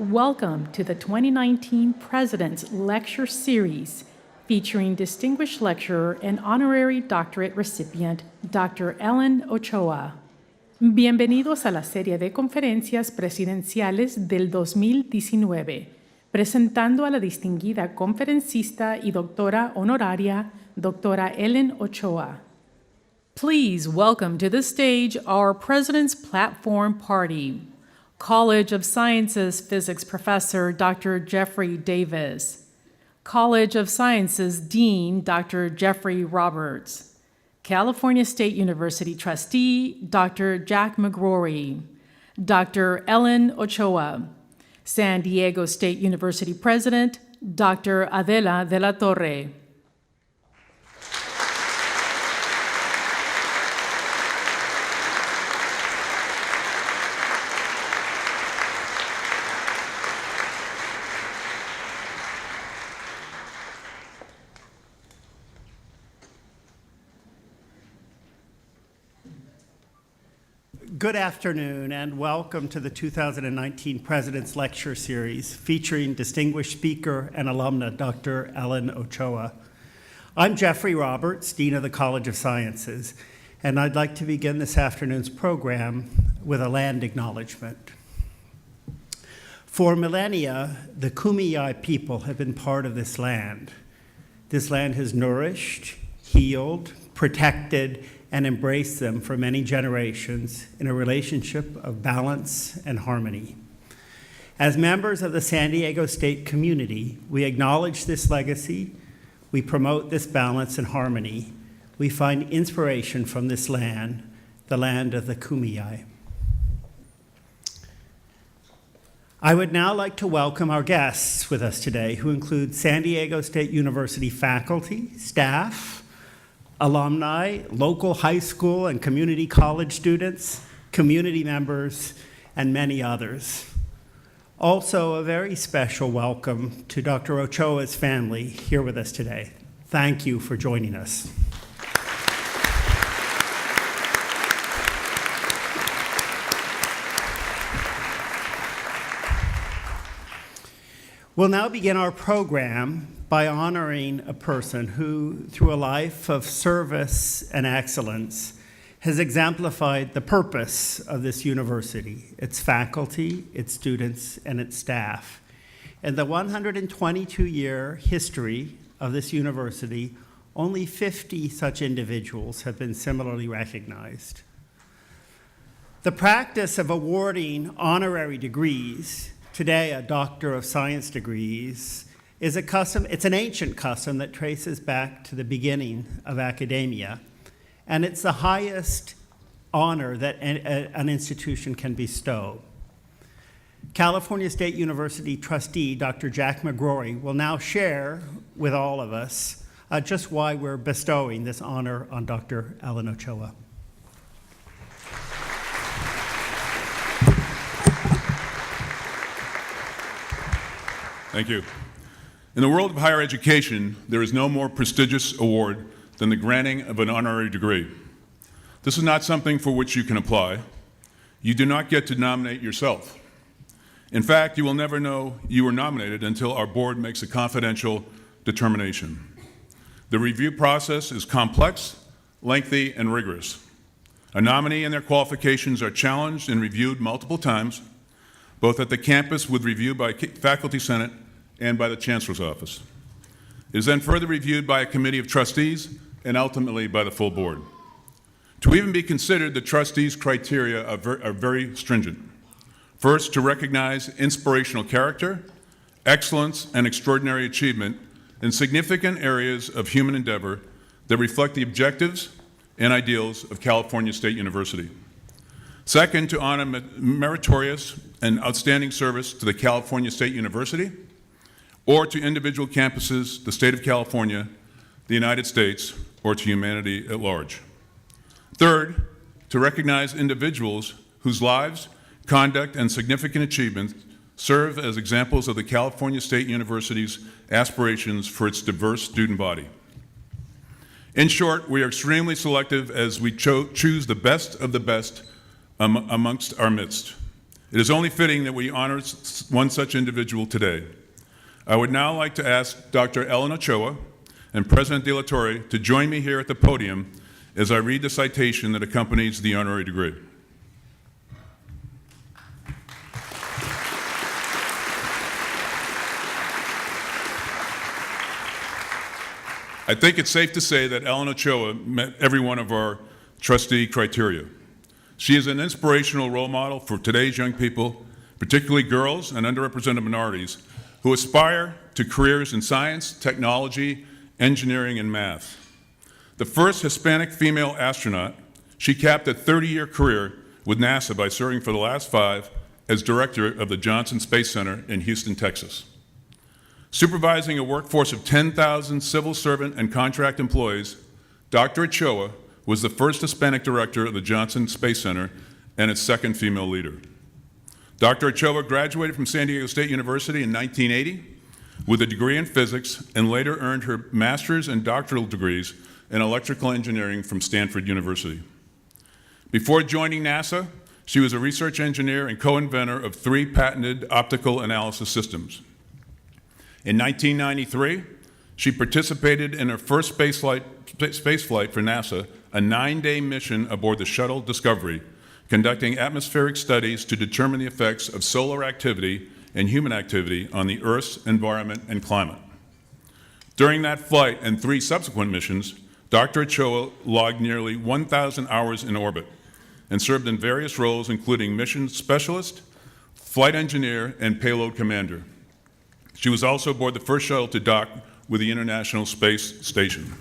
Welcome to the 2019 President's Lecture Series, featuring distinguished lecturer and honorary doctorate recipient, Dr. Ellen Ochoa. Bienvenidos a la serie de conferencias presidenciales del 2019, presentando a la distinguida conferencista y doctora honoraria, Dra. Ellen Ochoa. Please welcome to the stage our President's Platform Party, College of Sciences Physics Professor Dr. Jeffrey Davis, College of Sciences Dean Dr. Jeffrey Roberts, California State University Trustee Dr. Jack McGrory, Dr. Ellen Ochoa, San Diego State University President Dr. Adela de la Torre. Good afternoon and welcome to the 2019 President's Lecture Series featuring distinguished speaker and alumna Dr. Ellen Ochoa. I'm Jeffrey Roberts, Dean of the College of Sciences, and I'd like to begin this afternoon's program with a land acknowledgement. For millennia, the Kumeyaay people have been part of this land. This land has nourished, healed, protected, and embrace them for many generations in a relationship of balance and harmony. As members of the San Diego State community, we acknowledge this legacy, we promote this balance and harmony, we find inspiration from this land, the land of the Kumeyaay. I would now like to welcome our guests with us today, who include San Diego State University faculty, staff, alumni, local high school and community college students, community members, and many others. Also, a very special welcome to Dr. Ochoa's family here with us today. Thank you for joining us. We'll now begin our program by honoring a person who, through a life of service and excellence, has exemplified the purpose of this university, its faculty, its students, and its staff. In the 122-year history of this university, only 50 such individuals have been similarly recognized. The practice of awarding honorary degrees, today a Doctor of Science degrees, is a custom. It's an ancient custom that traces back to the beginning of academia, and it's the highest honor that an institution can bestow. California State University trustee Dr. Jack McGrory will now share with all of us just why we're bestowing this honor on Dr. Ellen Ochoa. Thank you. In the world of higher education, there is no more prestigious award than the granting of an honorary degree. This is not something for which you can apply. You do not get to nominate yourself. In fact, you will never know you were nominated until our board makes a confidential determination. The review process is complex, lengthy, and rigorous. A nominee and their qualifications are challenged and reviewed multiple times, both at the campus with review by Faculty Senate and by the Chancellor's Office. It is then further reviewed by a committee of trustees and ultimately by the full board. To even be considered, the Trustees Criteria are very stringent. First, to recognize inspirational character, excellence, and extraordinary achievement in significant areas of human endeavor that reflect the objectives and ideals of California State University. Second, to honor meritorious and outstanding service to the California State University or to individual campuses, the state of California, the United States, or to humanity at large. Third, to recognize individuals whose lives, conduct, and significant achievements serve as examples of the California State University's aspirations for its diverse student body. In short, we are extremely selective as we choose the best of the best amongst our midst. It is only fitting that we honor one such individual today. I would now like to ask Dr. Ellen Ochoa and President De La Torre to join me here at the podium as I read the citation that accompanies the honorary degree. I think it's safe to say that Ellen Ochoa met every one of our trustee criteria. She is an inspirational role model for today's young people, particularly girls and underrepresented minorities, who aspire to careers in science, technology, engineering, and math. The first Hispanic female astronaut, she capped a 30-year career with NASA by serving for the last 5 as director of the Johnson Space Center in Houston, Texas. Supervising a workforce of 10,000 civil servant and contract employees, Dr. Ochoa was the first Hispanic director of the Johnson Space Center and its second female leader. Dr. Ochoa graduated from San Diego State University in 1980 with a degree in physics and later earned her master's and doctoral degrees in electrical engineering from Stanford University. Before joining NASA, she was a research engineer and co-inventor of 3 patented optical analysis systems. In 1993, she participated in her first spaceflight for NASA, a 9-day mission aboard the shuttle Discovery, conducting atmospheric studies to determine the effects of solar activity and human activity on the Earth's environment and climate. During that flight and 3 subsequent missions, Dr. Ochoa logged nearly 1,000 hours in orbit and served in various roles, including mission specialist, flight engineer, and payload commander. She was also aboard the first shuttle to dock with the International Space Station.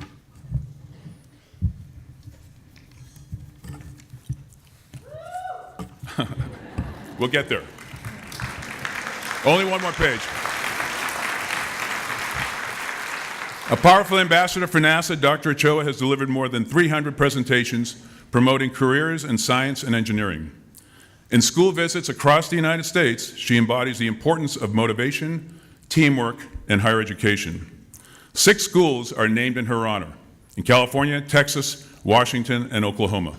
We'll get there. Only one more page. A powerful ambassador for NASA, Dr. Ochoa has delivered more than 300 presentations promoting careers in science and engineering. In school visits across the United States, she embodies the importance of motivation, teamwork, and higher education. 6 schools are named in her honor in California, Texas, Washington, and Oklahoma.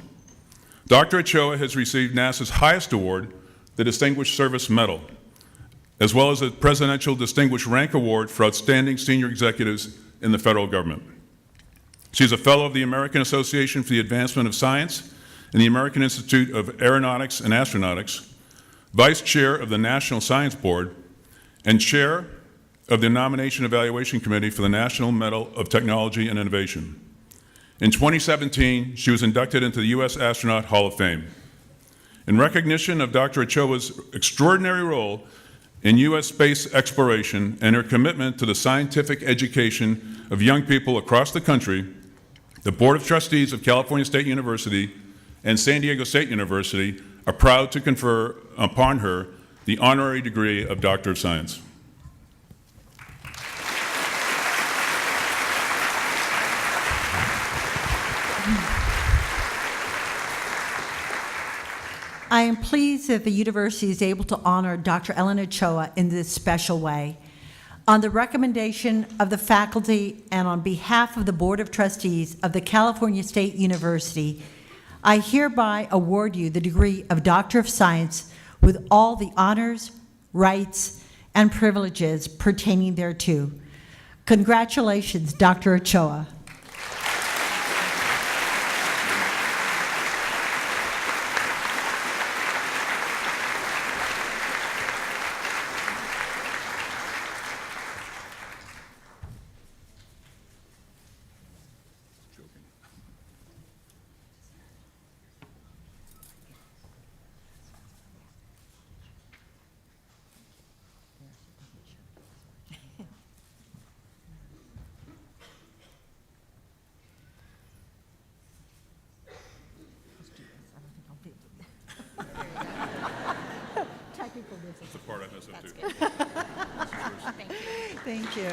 Dr. Ochoa has received NASA's highest award, the Distinguished Service Medal, as well as the Presidential Distinguished Rank Award for Outstanding Senior Executives in the federal government. She's a fellow of the American Association for the Advancement of Science and the American Institute of Aeronautics and Astronautics, vice chair of the National Science Board, and chair of the Nomination Evaluation Committee for the National Medal of Technology and Innovation. In 2017, she was inducted into the U.S. Astronaut Hall of Fame. In recognition of Dr. Ochoa's extraordinary role in U.S. space exploration and her commitment to the scientific education of young people across the country, the Board of Trustees of California State University and San Diego State University are proud to confer upon her the honorary degree of Doctor of Science. I am pleased that the university is able to honor Dr. Ellen Ochoa in this special way. On the recommendation of the faculty and on behalf of the Board of Trustees of the California State University, I hereby award you the degree of Doctor of Science with all the honors, rights, and privileges pertaining thereto. Congratulations, Dr. Ochoa. That's the part I messed up too. Thank you. Thank you.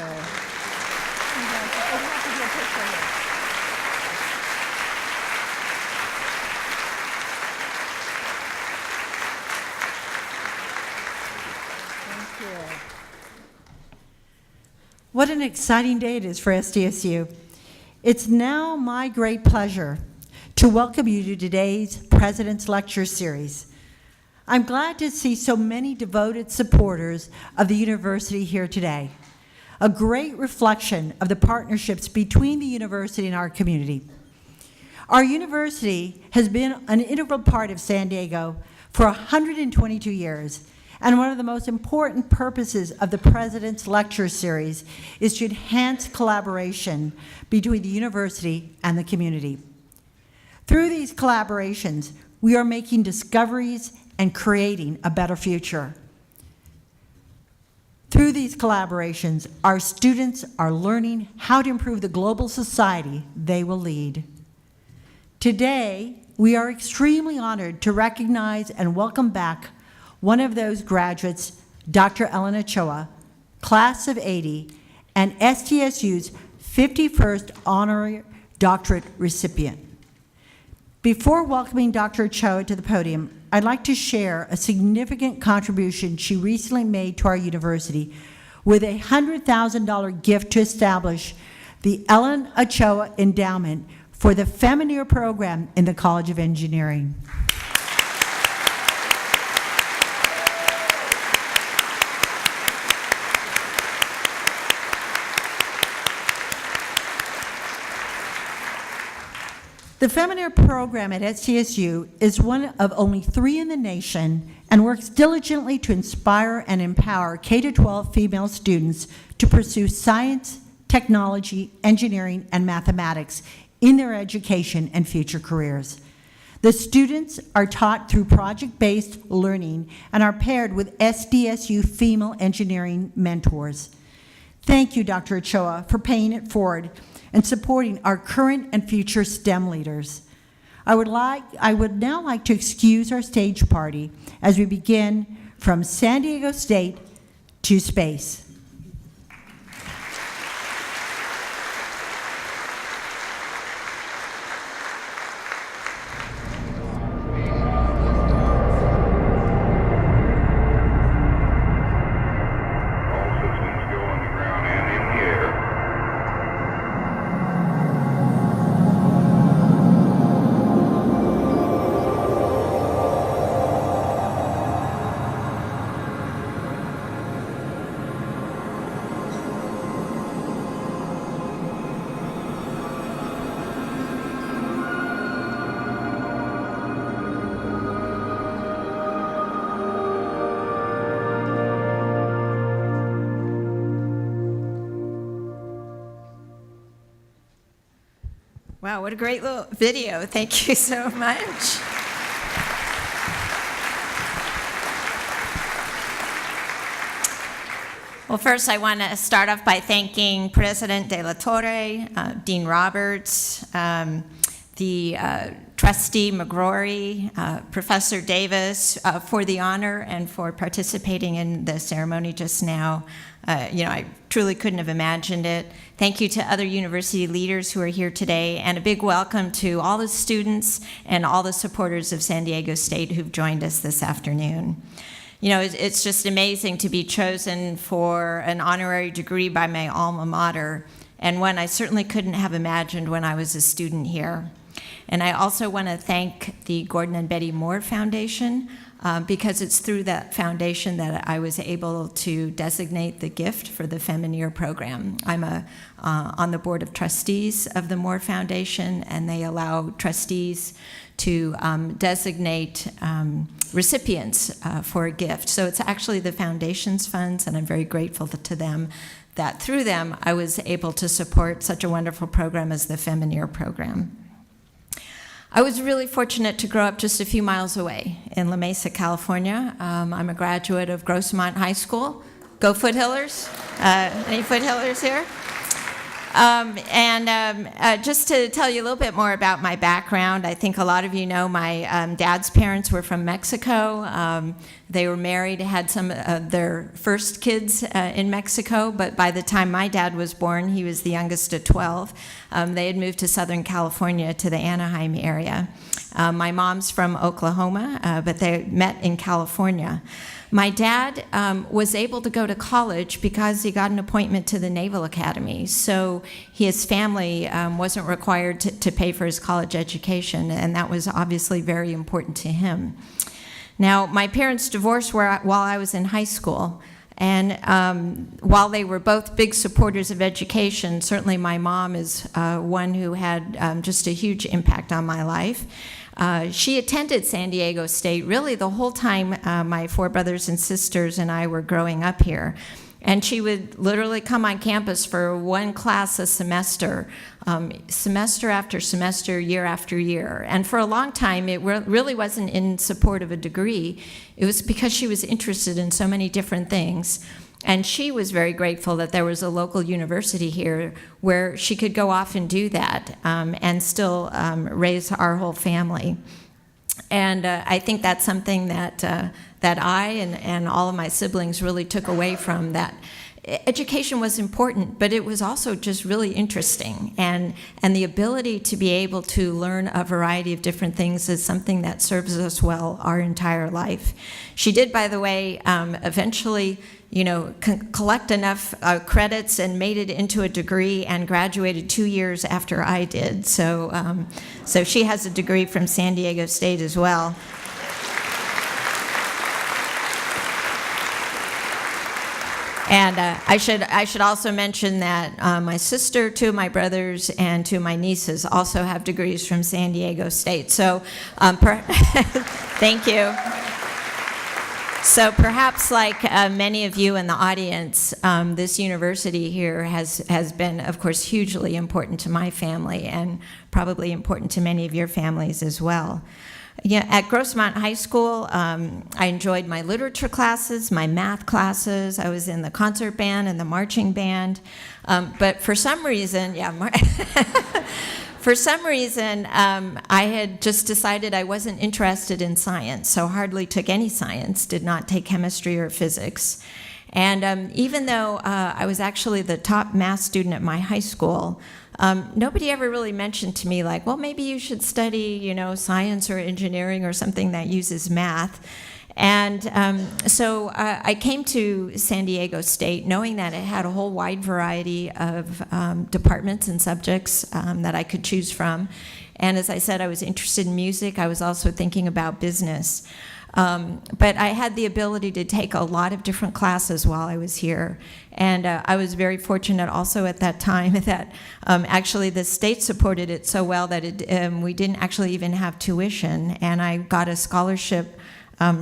What an exciting day it is for SDSU. It's now my great pleasure to welcome you to today's President's Lecture Series. I'm glad to see so many devoted supporters of the university here today, a great reflection of the partnerships between the university and our community. Our university has been an integral part of San Diego for 122 years, and one of the most important purposes of the President's Lecture Series is to enhance collaboration between the university and the community. Through these collaborations, we are making discoveries and creating a better future. Through these collaborations, our students are learning how to improve the global society they will lead. Today, we are extremely honored to recognize and welcome back one of those graduates, Dr. Ellen Ochoa, class of '80, and SDSU's 51st honorary doctorate recipient. Before welcoming Dr. Ochoa to the podium, I'd like to share a significant contribution she recently made to our university with a $100,000 gift to establish the Ellen Ochoa Endowment for the Femina program in the College of Engineering. The Femina program at SDSU is one of only 3 in the nation and works diligently to inspire and empower K-12 female students to pursue science, technology, engineering, and mathematics in their education and future careers. The students are taught through project-based learning and are paired with SDSU female engineering mentors. Thank you, Dr. Ochoa, for paying it forward and supporting our current and future STEM leaders. I would now like to excuse our stage party as we begin from San Diego State to space. Wow, what a great little video. Thank you so much. Well, first I want to start off by thanking President De La Torre, Dean Roberts, the Trustee McGrory, Professor Davis, for the honor and for participating in the ceremony just now. I truly couldn't have imagined it. Thank you to other university leaders who are here today, and a big welcome to all the students and all the supporters of San Diego State who've joined us this afternoon. It's just amazing to be chosen for an honorary degree by my alma mater, and one I certainly couldn't have imagined when I was a student here. And I also want to thank the Gordon and Betty Moore Foundation, because it's through that foundation that I was able to designate the gift for the Femina program. I'm on the board of trustees of the Moore Foundation, and they allow trustees to designate recipients for a gift. So it's actually the foundation's funds, and I'm very grateful to them that through them I was able to support such a wonderful program as the Femina program. I was really fortunate to grow up just a few miles away in La Mesa, California. I'm a graduate of Grossmont High School. Go Foothillers! Any Foothillers here? Just to tell you a little bit more about my background, I think a lot of you know my dad's parents were from Mexico. They were married, had some of their first kids in Mexico, but by the time my dad was born, he was the youngest of 12. They had moved to Southern California to the Anaheim area. My mom's from Oklahoma, but they met in California. My dad was able to go to college because he got an appointment to the Naval Academy. So his family wasn't required to pay for his college education, and that was obviously very important to him. Now, my parents divorced while I was in high school, and while they were both big supporters of education, certainly my mom is one who had just a huge impact on my life. She attended San Diego State really the whole time my 4 brothers and sisters and I were growing up here. And she would literally come on campus for one class a semester, semester after semester, year after year. And for a long time, it really wasn't in support of a degree. It was because she was interested in so many different things. And she was very grateful that there was a local university here where she could go off and do that and still raise our whole family. And I think that's something that I and all of my siblings really took away from that. Education was important, but it was also just really interesting. And the ability to be able to learn a variety of different things is something that serves us well our entire life. She did, by the way, eventually, collect enough credits and made it into a degree and graduated 2 years after I did. So she has a degree from San Diego State as well. And I should also mention that my sister, 2 of my brothers, and 2 of my nieces also have degrees from San Diego State. So, thank you. So perhaps like many of you in the audience, this university here has been, of course, hugely important to my family and probably important to many of your families as well. Yeah, at Grossmont High School, I enjoyed my literature classes, my math classes. I was in the concert band and the marching band. But for some reason, I had just decided I wasn't interested in science, so hardly took any science, did not take chemistry or physics. And even though I was actually the top math student at my high school, nobody ever really mentioned to me, like, well, maybe you should study, science or engineering or something that uses math. And so I came to San Diego State knowing that it had a whole wide variety of departments and subjects that I could choose from. And as I said, I was interested in music. I was also thinking about business. But I had the ability to take a lot of different classes while I was here. And I was very fortunate also at that time that actually the state supported it so well that we didn't actually even have tuition. And I got a scholarship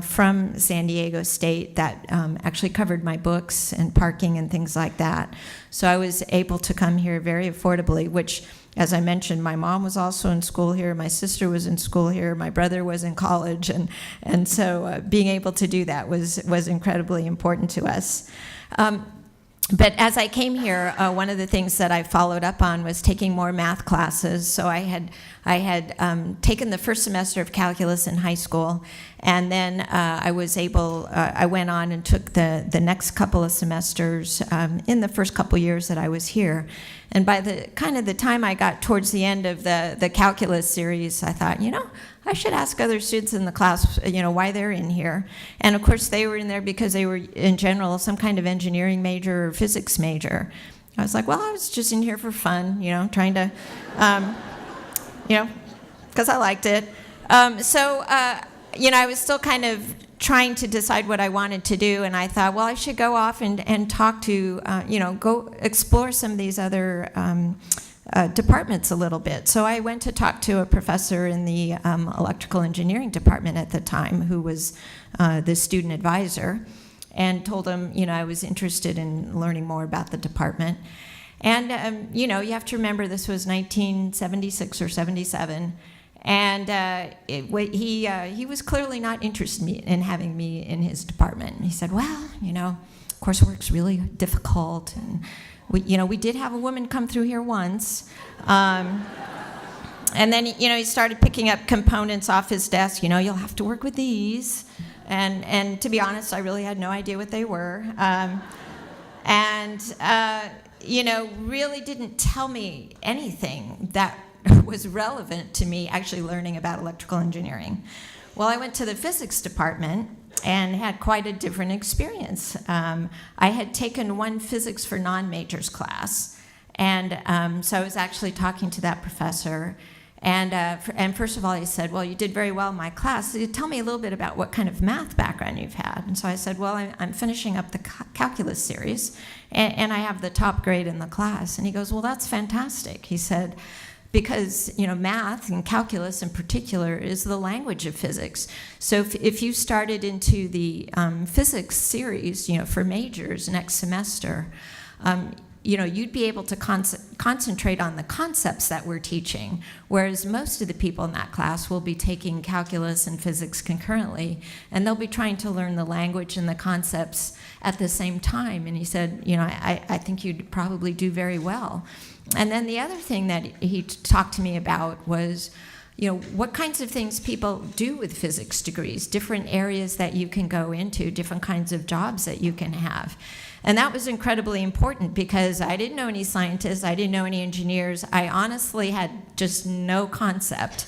from San Diego State that actually covered my books and parking and things like that. So I was able to come here very affordably, which, as I mentioned, my mom was also in school here, my sister was in school here, my brother was in college, and so being able to do that was incredibly important to us. But as I came here, one of the things that I followed up on was taking more math classes. So I had taken the first semester of calculus in high school, and then I went on and took the next couple of semesters in the first couple years that I was here. And by the time I got towards the end of the calculus series, I thought, I should ask other students in the class, why they're in here. And of course, they were in there because they were, in general, some kind of engineering major or physics major. I was like, well, I was just in here for fun, trying to, because I liked it. I was still kind of trying to decide what I wanted to do, and I thought, well, I should go off and talk to, go explore some of these other departments a little bit. So I went to talk to a professor in the electrical engineering department at the time, who was the student advisor, and told him, I was interested in learning more about the department. And, you have to remember this was 1976 or 77, and he was clearly not interested in having me in his department. He said, well, coursework's really difficult, and we did have a woman come through here once. And then, he started picking up components off his desk. You'll have to work with these. And to be honest, I really had no idea what they were. Really didn't tell me anything that was relevant to me actually learning about electrical engineering. Well, I went to the physics department and had quite a different experience. I had taken one physics for non-majors class, and so I was actually talking to that professor, And first of all, he said, well, you did very well in my class. So tell me a little bit about what kind of math background you've had. And so I said, well, I'm finishing up the calculus series, and I have the top grade in the class. And he goes, well, that's fantastic. He said, because math and calculus in particular is the language of physics. So if you started into the physics series, for majors next semester, you'd be able to concentrate on the concepts that we're teaching, whereas most of the people in that class will be taking calculus and physics concurrently, and they'll be trying to learn the language and the concepts at the same time. And he said, I think you'd probably do very well. And then the other thing that he talked to me about was, what kinds of things people do with physics degrees, different areas that you can go into, different kinds of jobs that you can have. And that was incredibly important because I didn't know any scientists, I didn't know any engineers. I honestly had just no concept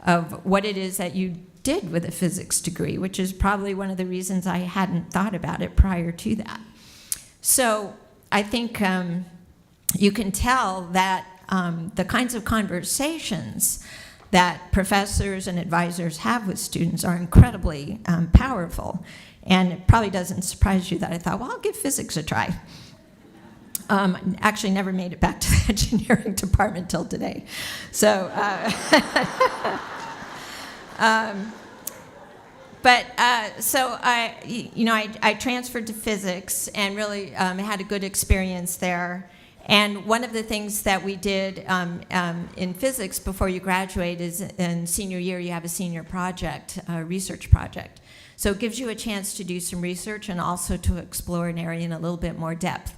of what it is that you did with a physics degree, which is probably one of the reasons I hadn't thought about it prior to that. So I think you can tell that the kinds of conversations that professors and advisors have with students are incredibly powerful. And it probably doesn't surprise you that I thought, well, I'll give physics a try. Actually never made it back to the engineering department till today. So, so I transferred to physics and really had a good experience there. And one of the things that we did in physics before you graduate is in senior year you have a senior project, a research project. So it gives you a chance to do some research and also to explore an area in a little bit more depth.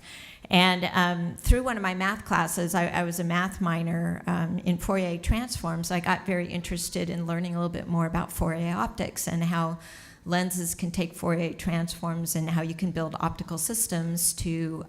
And through one of my math classes, I was a math minor in Fourier transforms. I got very interested in learning a little bit more about Fourier optics and how lenses can take Fourier transforms and how you can build optical systems to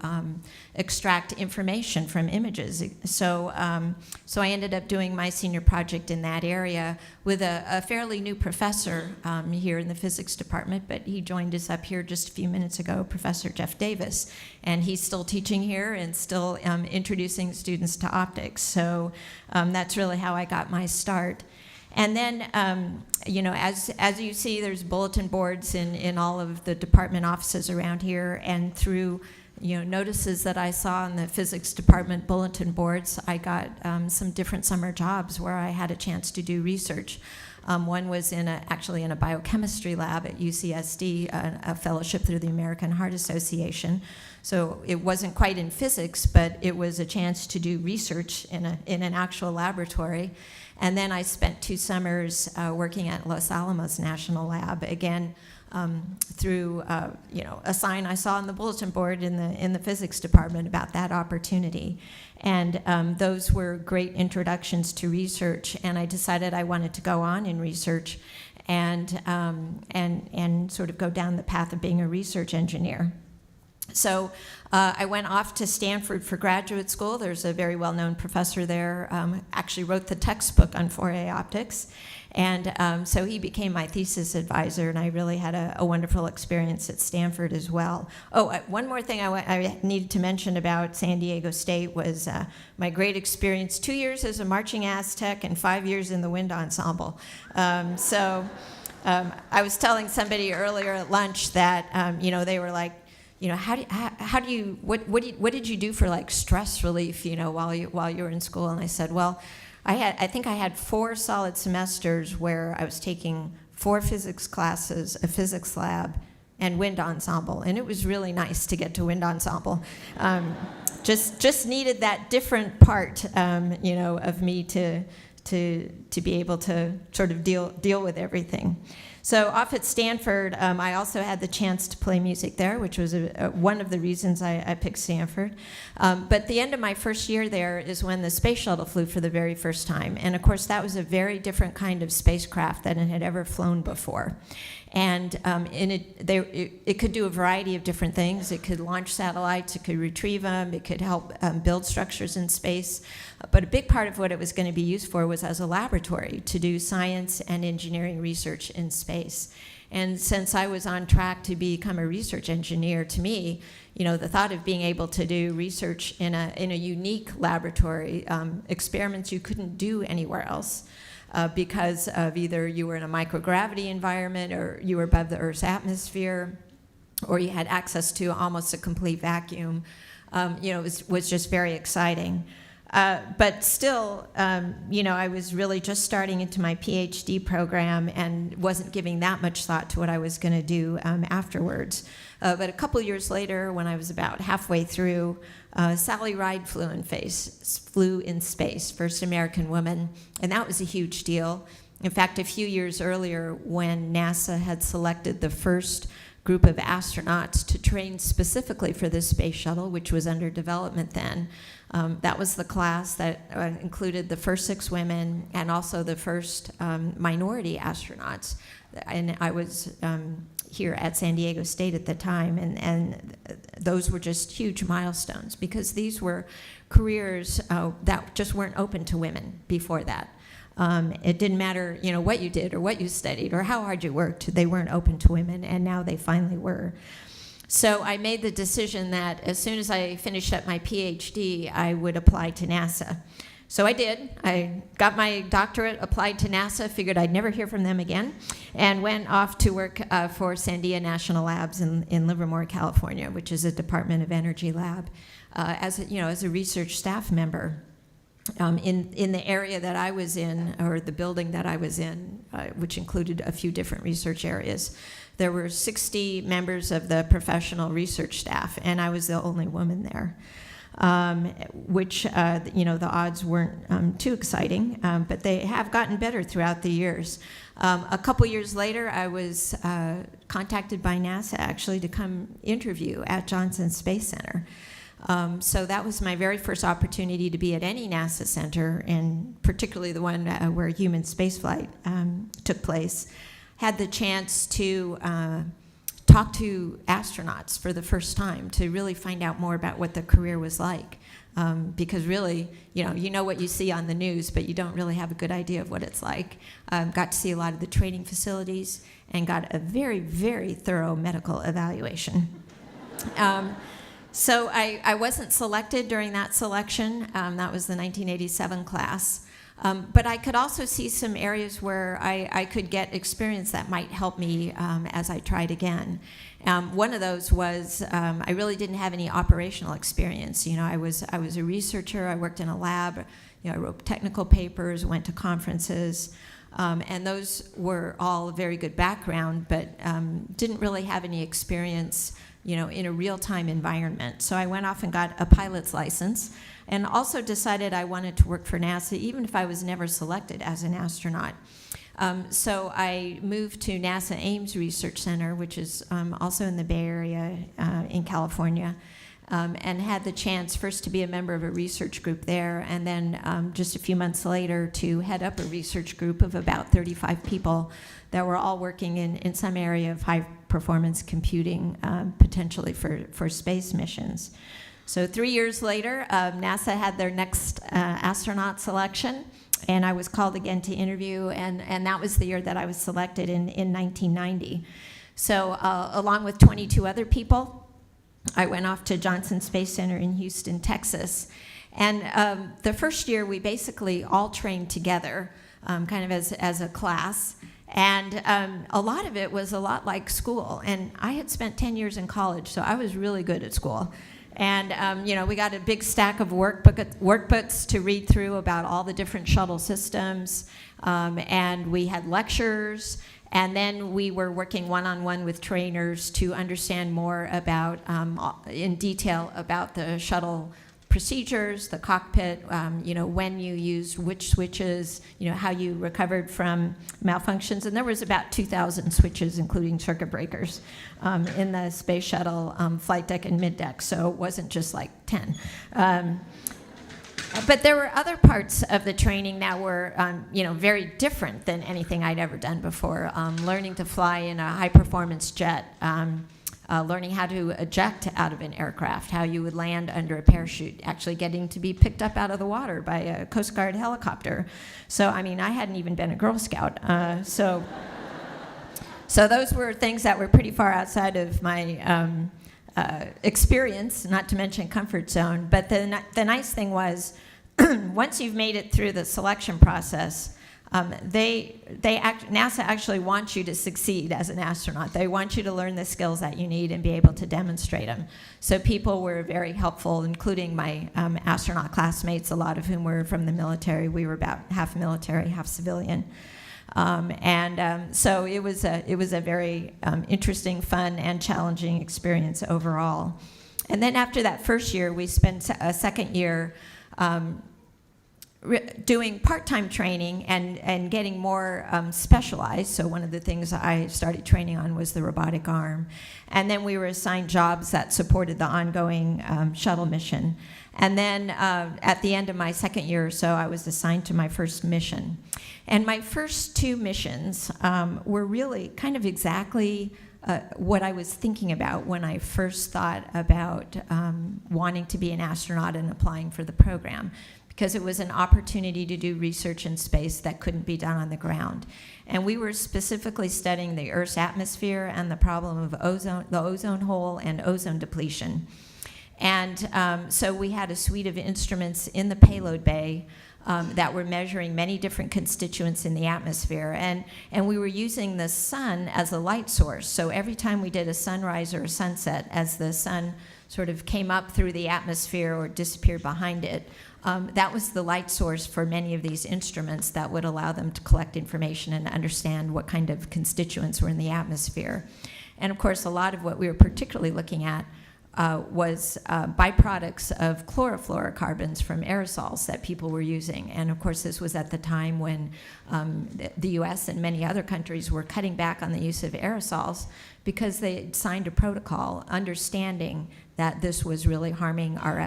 extract information from images. So I ended up doing my senior project in that area with a fairly new professor here in the physics department, but he joined us up here just a few minutes ago, Professor Jeff Davis, and he's still teaching here and still introducing students to optics. So that's really how I got my start. And then, as you see, there's bulletin boards in all of the department offices around here, and through, notices that I saw in the physics department bulletin boards, I got some different summer jobs where I had a chance to do research. One was actually in a biochemistry lab at UCSD, a fellowship through the American Heart Association. So it wasn't quite in physics, but it was a chance to do research in an actual laboratory. And then I spent 2 summers working at Los Alamos National Lab, again, through a sign I saw on the bulletin board in the physics department about that opportunity. And those were great introductions to research, and I decided I wanted to go on in research and sort of go down the path of being a research engineer. So I went off to Stanford for graduate school. There's a very well-known professor there, actually wrote the textbook on Fourier optics. And so he became my thesis advisor, and I really had a wonderful experience at Stanford as well. Oh, one more thing I needed to mention about San Diego State was my great experience, 2 years as a marching Aztec and 5 years in the wind ensemble. I was telling somebody earlier at lunch that, they were like, what did you do for like stress relief, while you were in school? And I said, well, I think I had 4 solid semesters where I was taking 4 physics classes, a physics lab, and wind ensemble, and it was really nice to get to wind ensemble. Just needed that different part, of me to be able to sort of deal with everything. So off at Stanford, I also had the chance to play music there, which was one of the reasons I picked Stanford. But the end of my first year there is when the Space Shuttle flew for the very first time. And of course, that was a very different kind of spacecraft than it had ever flown before. And it could do a variety of different things. It could launch satellites, it could retrieve them, it could help build structures in space. But a big part of what it was going to be used for was as a laboratory to do science and engineering research in space. And since I was on track to become a research engineer, to me, the thought of being able to do research in a unique laboratory, experiments you couldn't do anywhere else, because of either you were in a microgravity environment or you were above the Earth's atmosphere, or you had access to almost a complete vacuum, was just very exciting. But still, I was really just starting into my PhD program and wasn't giving that much thought to what I was going to do afterwards. But a couple years later, when I was about halfway through, Sally Ride flew in space, first American woman, and that was a huge deal. In fact, a few years earlier, when NASA had selected the first group of astronauts to train specifically for the Space Shuttle, which was under development then, that was the class that included the first 6 women and also the first minority astronauts. And I was here at San Diego State at the time, and those were just huge milestones because these were careers that just weren't open to women before that. It didn't matter, what you did or what you studied or how hard you worked. They weren't open to women, and now they finally were. So I made the decision that as soon as I finished up my PhD, I would apply to NASA. So I did. I got my doctorate, applied to NASA, figured I'd never hear from them again, and went off to work for Sandia National Labs in Livermore, California, which is a Department of Energy lab, as a research staff member. In the area that I was in, or the building that I was in, which included a few different research areas, there were 60 members of the professional research staff, and I was the only woman there, which, the odds weren't too exciting, but they have gotten better throughout the years. A couple years later, I was contacted by NASA, actually, to come interview at Johnson Space Center. So that was my very first opportunity to be at any NASA center, and particularly the one where human spaceflight took place. Had the chance to talk to astronauts for the first time to really find out more about what the career was like. Because really, you know what you see on the news, but you don't really have a good idea of what it's like. Got to see a lot of the training facilities and got a very, very thorough medical evaluation. So I wasn't selected during that selection. That was the 1987 class. But I could also see some areas where I could get experience that might help me as I tried again. One of those was I really didn't have any operational experience. I was a researcher. I worked in a lab. I wrote technical papers, went to conferences, and those were all a very good background, but didn't really have any experience in a real-time environment. So I went off and got a pilot's license and also decided I wanted to work for NASA, even if I was never selected as an astronaut. So I moved to NASA Ames Research Center, which is also in the Bay Area in California, and had the chance first to be a member of a research group there, and then just a few months later to head up a research group of about 35 people that were all working in some area of high-performance computing, potentially for space missions. So 3 years later, NASA had their next astronaut selection, and I was called again to interview, and that was the year that I was selected in 1990. So along with 22 other people, I went off to Johnson Space Center in Houston, Texas. And the first year, we basically all trained together, kind of as a class. And a lot of it was a lot like school. And I had spent 10 years in college, so I was really good at school. And, we got a big stack of workbooks to read through about all the different shuttle systems. And we had lectures. And then we were working one-on-one with trainers to understand more about, in detail, about the shuttle procedures, the cockpit, when you used which switches, how you recovered from malfunctions. And there was about 2,000 switches, including circuit breakers, in the Space Shuttle flight deck and mid-deck, so it wasn't just like 10. But there were other parts of the training that were, very different than anything I'd ever done before. Learning to fly in a high-performance jet, learning how to eject out of an aircraft, how you would land under a parachute, actually getting to be picked up out of the water by a Coast Guard helicopter. So, I hadn't even been a Girl Scout. So So those were things that were pretty far outside of my experience, not to mention comfort zone. But the nice thing was, once you've made it through the selection process, NASA actually wants you to succeed as an astronaut. They want you to learn the skills that you need and be able to demonstrate them. So people were very helpful, including my astronaut classmates, a lot of whom were from the military. We were about half military, half civilian. So it was a very interesting, fun, and challenging experience overall. And then after that first year, we spent a second year doing part-time training and getting more specialized. So one of the things I started training on was the robotic arm. And then we were assigned jobs that supported the ongoing shuttle mission. And then at the end of my second year or so, I was assigned to my first mission. And my first two missions were really kind of exactly what I was thinking about when I first thought about wanting to be an astronaut and applying for the program, because it was an opportunity to do research in space that couldn't be done on the ground. And we were specifically studying the Earth's atmosphere and the problem of ozone, the ozone hole, and ozone depletion. And so we had a suite of instruments in the payload bay that were measuring many different constituents in the atmosphere. And we were using the sun as a light source. So every time we did a sunrise or a sunset, as the sun sort of came up through the atmosphere or disappeared behind it, that was the light source for many of these instruments that would allow them to collect information and understand what kind of constituents were in the atmosphere. And of course, a lot of what we were particularly looking at was byproducts of chlorofluorocarbons from aerosols that people were using. And of course, this was at the time when the US and many other countries were cutting back on the use of aerosols because they had signed a protocol understanding that this was really harming our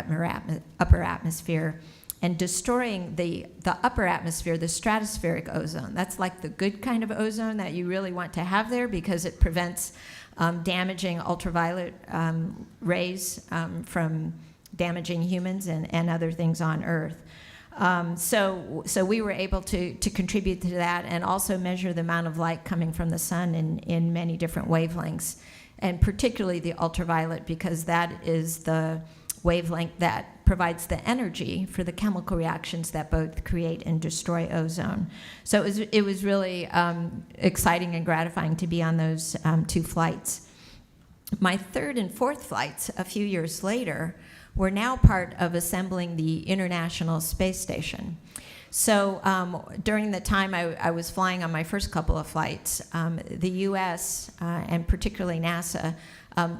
upper atmosphere and destroying the upper atmosphere, the stratospheric ozone. That's like the good kind of ozone that you really want to have there because it prevents damaging ultraviolet rays from damaging humans and other things on Earth. So we were able to contribute to that and also measure the amount of light coming from the sun in many different wavelengths, and particularly the ultraviolet, because that is the wavelength that provides the energy for the chemical reactions that both create and destroy ozone. So it was really exciting and gratifying to be on those two flights. My third and fourth flights, a few years later, were now part of assembling the International Space Station. So during the time I was flying on my first couple of flights, the US and particularly NASA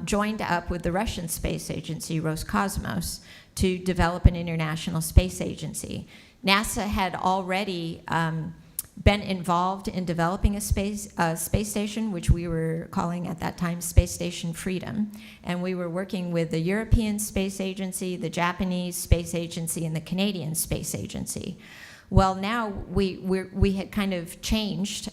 joined up with the Russian space agency, Roscosmos, to develop an international space agency. NASA had already been involved in developing a space station, which we were calling at that time Space Station Freedom. And we were working with the European Space Agency, the Japanese Space Agency, and the Canadian Space Agency. Well, now we had kind of changed.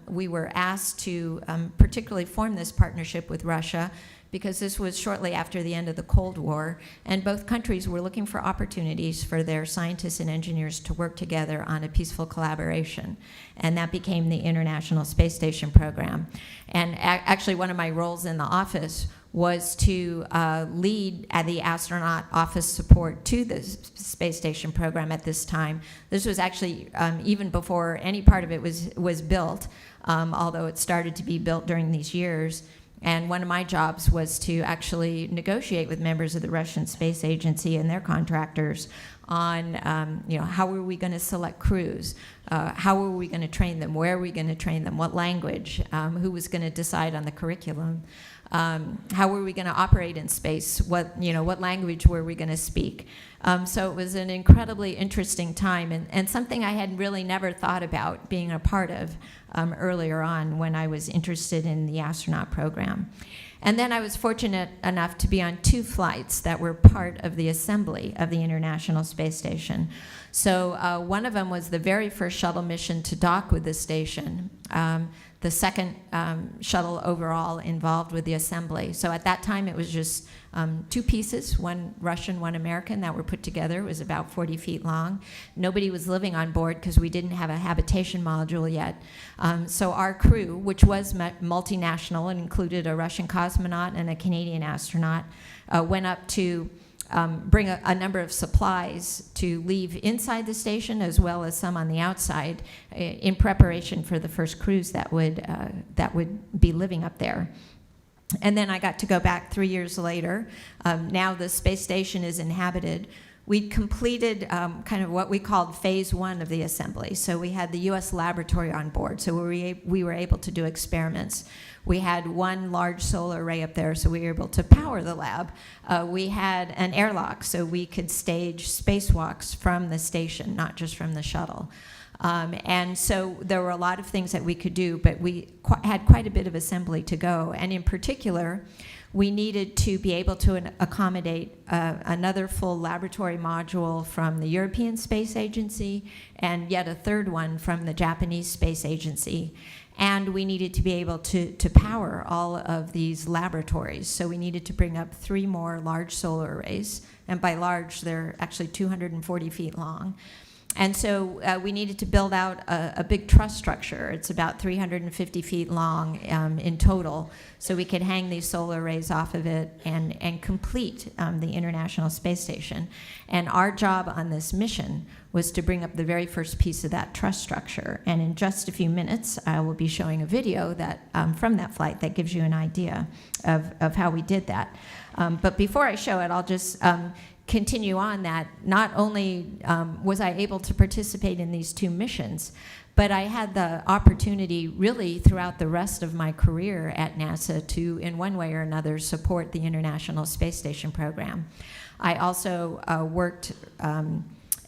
We were asked to particularly form this partnership with Russia because this was shortly after the end of the Cold War, and both countries were looking for opportunities for their scientists and engineers to work together on a peaceful collaboration. And that became the International Space Station program. And actually, one of my roles in the office was to lead at the astronaut office support to the space station program at this time. This was actually even before any part of it was built, although it started to be built during these years. And one of my jobs was to actually negotiate with members of the Russian Space Agency and their contractors on how were we going to select crews, how were we going to train them, where are we going to train them, what language, who was going to decide on the curriculum, how were we going to operate in space, what language were we going to speak. So it was an incredibly interesting time and something I had really never thought about being a part of earlier on when I was interested in the astronaut program. And then I was fortunate enough to be on two flights that were part of the assembly of the International Space Station. So one of them was the very first shuttle mission to dock with the station, the second shuttle overall involved with the assembly. So at that time, it was just 2 pieces, one Russian, one American, that were put together. It was about 40 feet long. Nobody was living on board because we didn't have a habitation module yet. So our crew, which was multinational and included a Russian cosmonaut and a Canadian astronaut, went up to bring a number of supplies to leave inside the station as well as some on the outside in preparation for the first crews that would be living up there. And then I got to go back 3 years later. Now the space station is inhabited. We'd completed kind of what we called phase 1 of the assembly. So we had the U.S. laboratory on board, so we were able to do experiments. We had one large solar array up there, so we were able to power the lab. We had an airlock, so we could stage spacewalks from the station, not just from the shuttle. And so there were a lot of things that we could do, but we had quite a bit of assembly to go. And in particular, we needed to be able to accommodate another full laboratory module from the European Space Agency and yet a third one from the Japanese Space Agency. And we needed to be able to power all of these laboratories. So we needed to bring up 3 more large solar arrays. And by large, they're actually 240 feet long. And so we needed to build out a big truss structure. It's about 350 feet long in total. So we could hang these solar arrays off of it and complete the International Space Station. And our job on this mission was to bring up the very first piece of that truss structure. And in just a few minutes, I will be showing a video that from that flight that gives you an idea of how we did that. But before I show it, I'll just continue on that. Not only was I able to participate in these 2 missions, but I had the opportunity really throughout the rest of my career at NASA to, in one way or another, support the International Space Station program. I also worked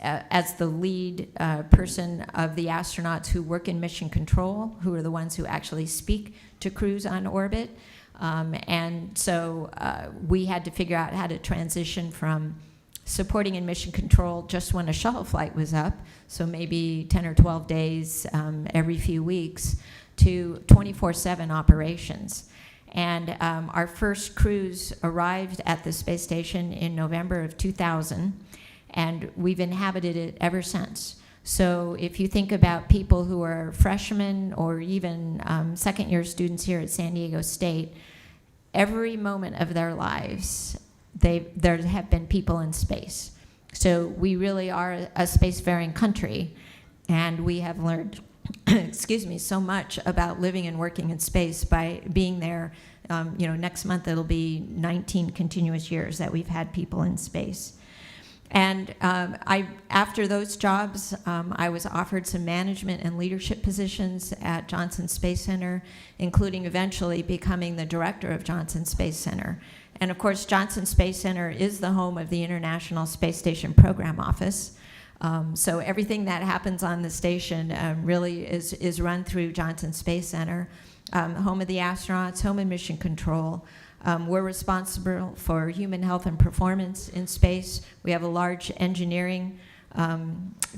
as the lead person of the astronauts who work in mission control, who are the ones who actually speak to crews on orbit. And so we had to figure out how to transition from supporting in mission control just when a shuttle flight was up, so maybe 10 or 12 days every few weeks, to 24/7 operations. And our first crews arrived at the space station in November of 2000, and we've inhabited it ever since. So if you think about people who are freshmen or even second-year students here at San Diego State, every moment of their lives, there have been people in space. So we really are a spacefaring country, and we have learned, excuse me, so much about living and working in space by being there. Next month it'll be 19 continuous years that we've had people in space. And after those jobs, I was offered some management and leadership positions at Johnson Space Center, including eventually becoming the director of Johnson Space Center. And of course, Johnson Space Center is the home of the International Space Station Program Office. So everything that happens on the station really is run through Johnson Space Center, home of the astronauts, home of mission control. We're responsible for human health and performance in space. We have a large engineering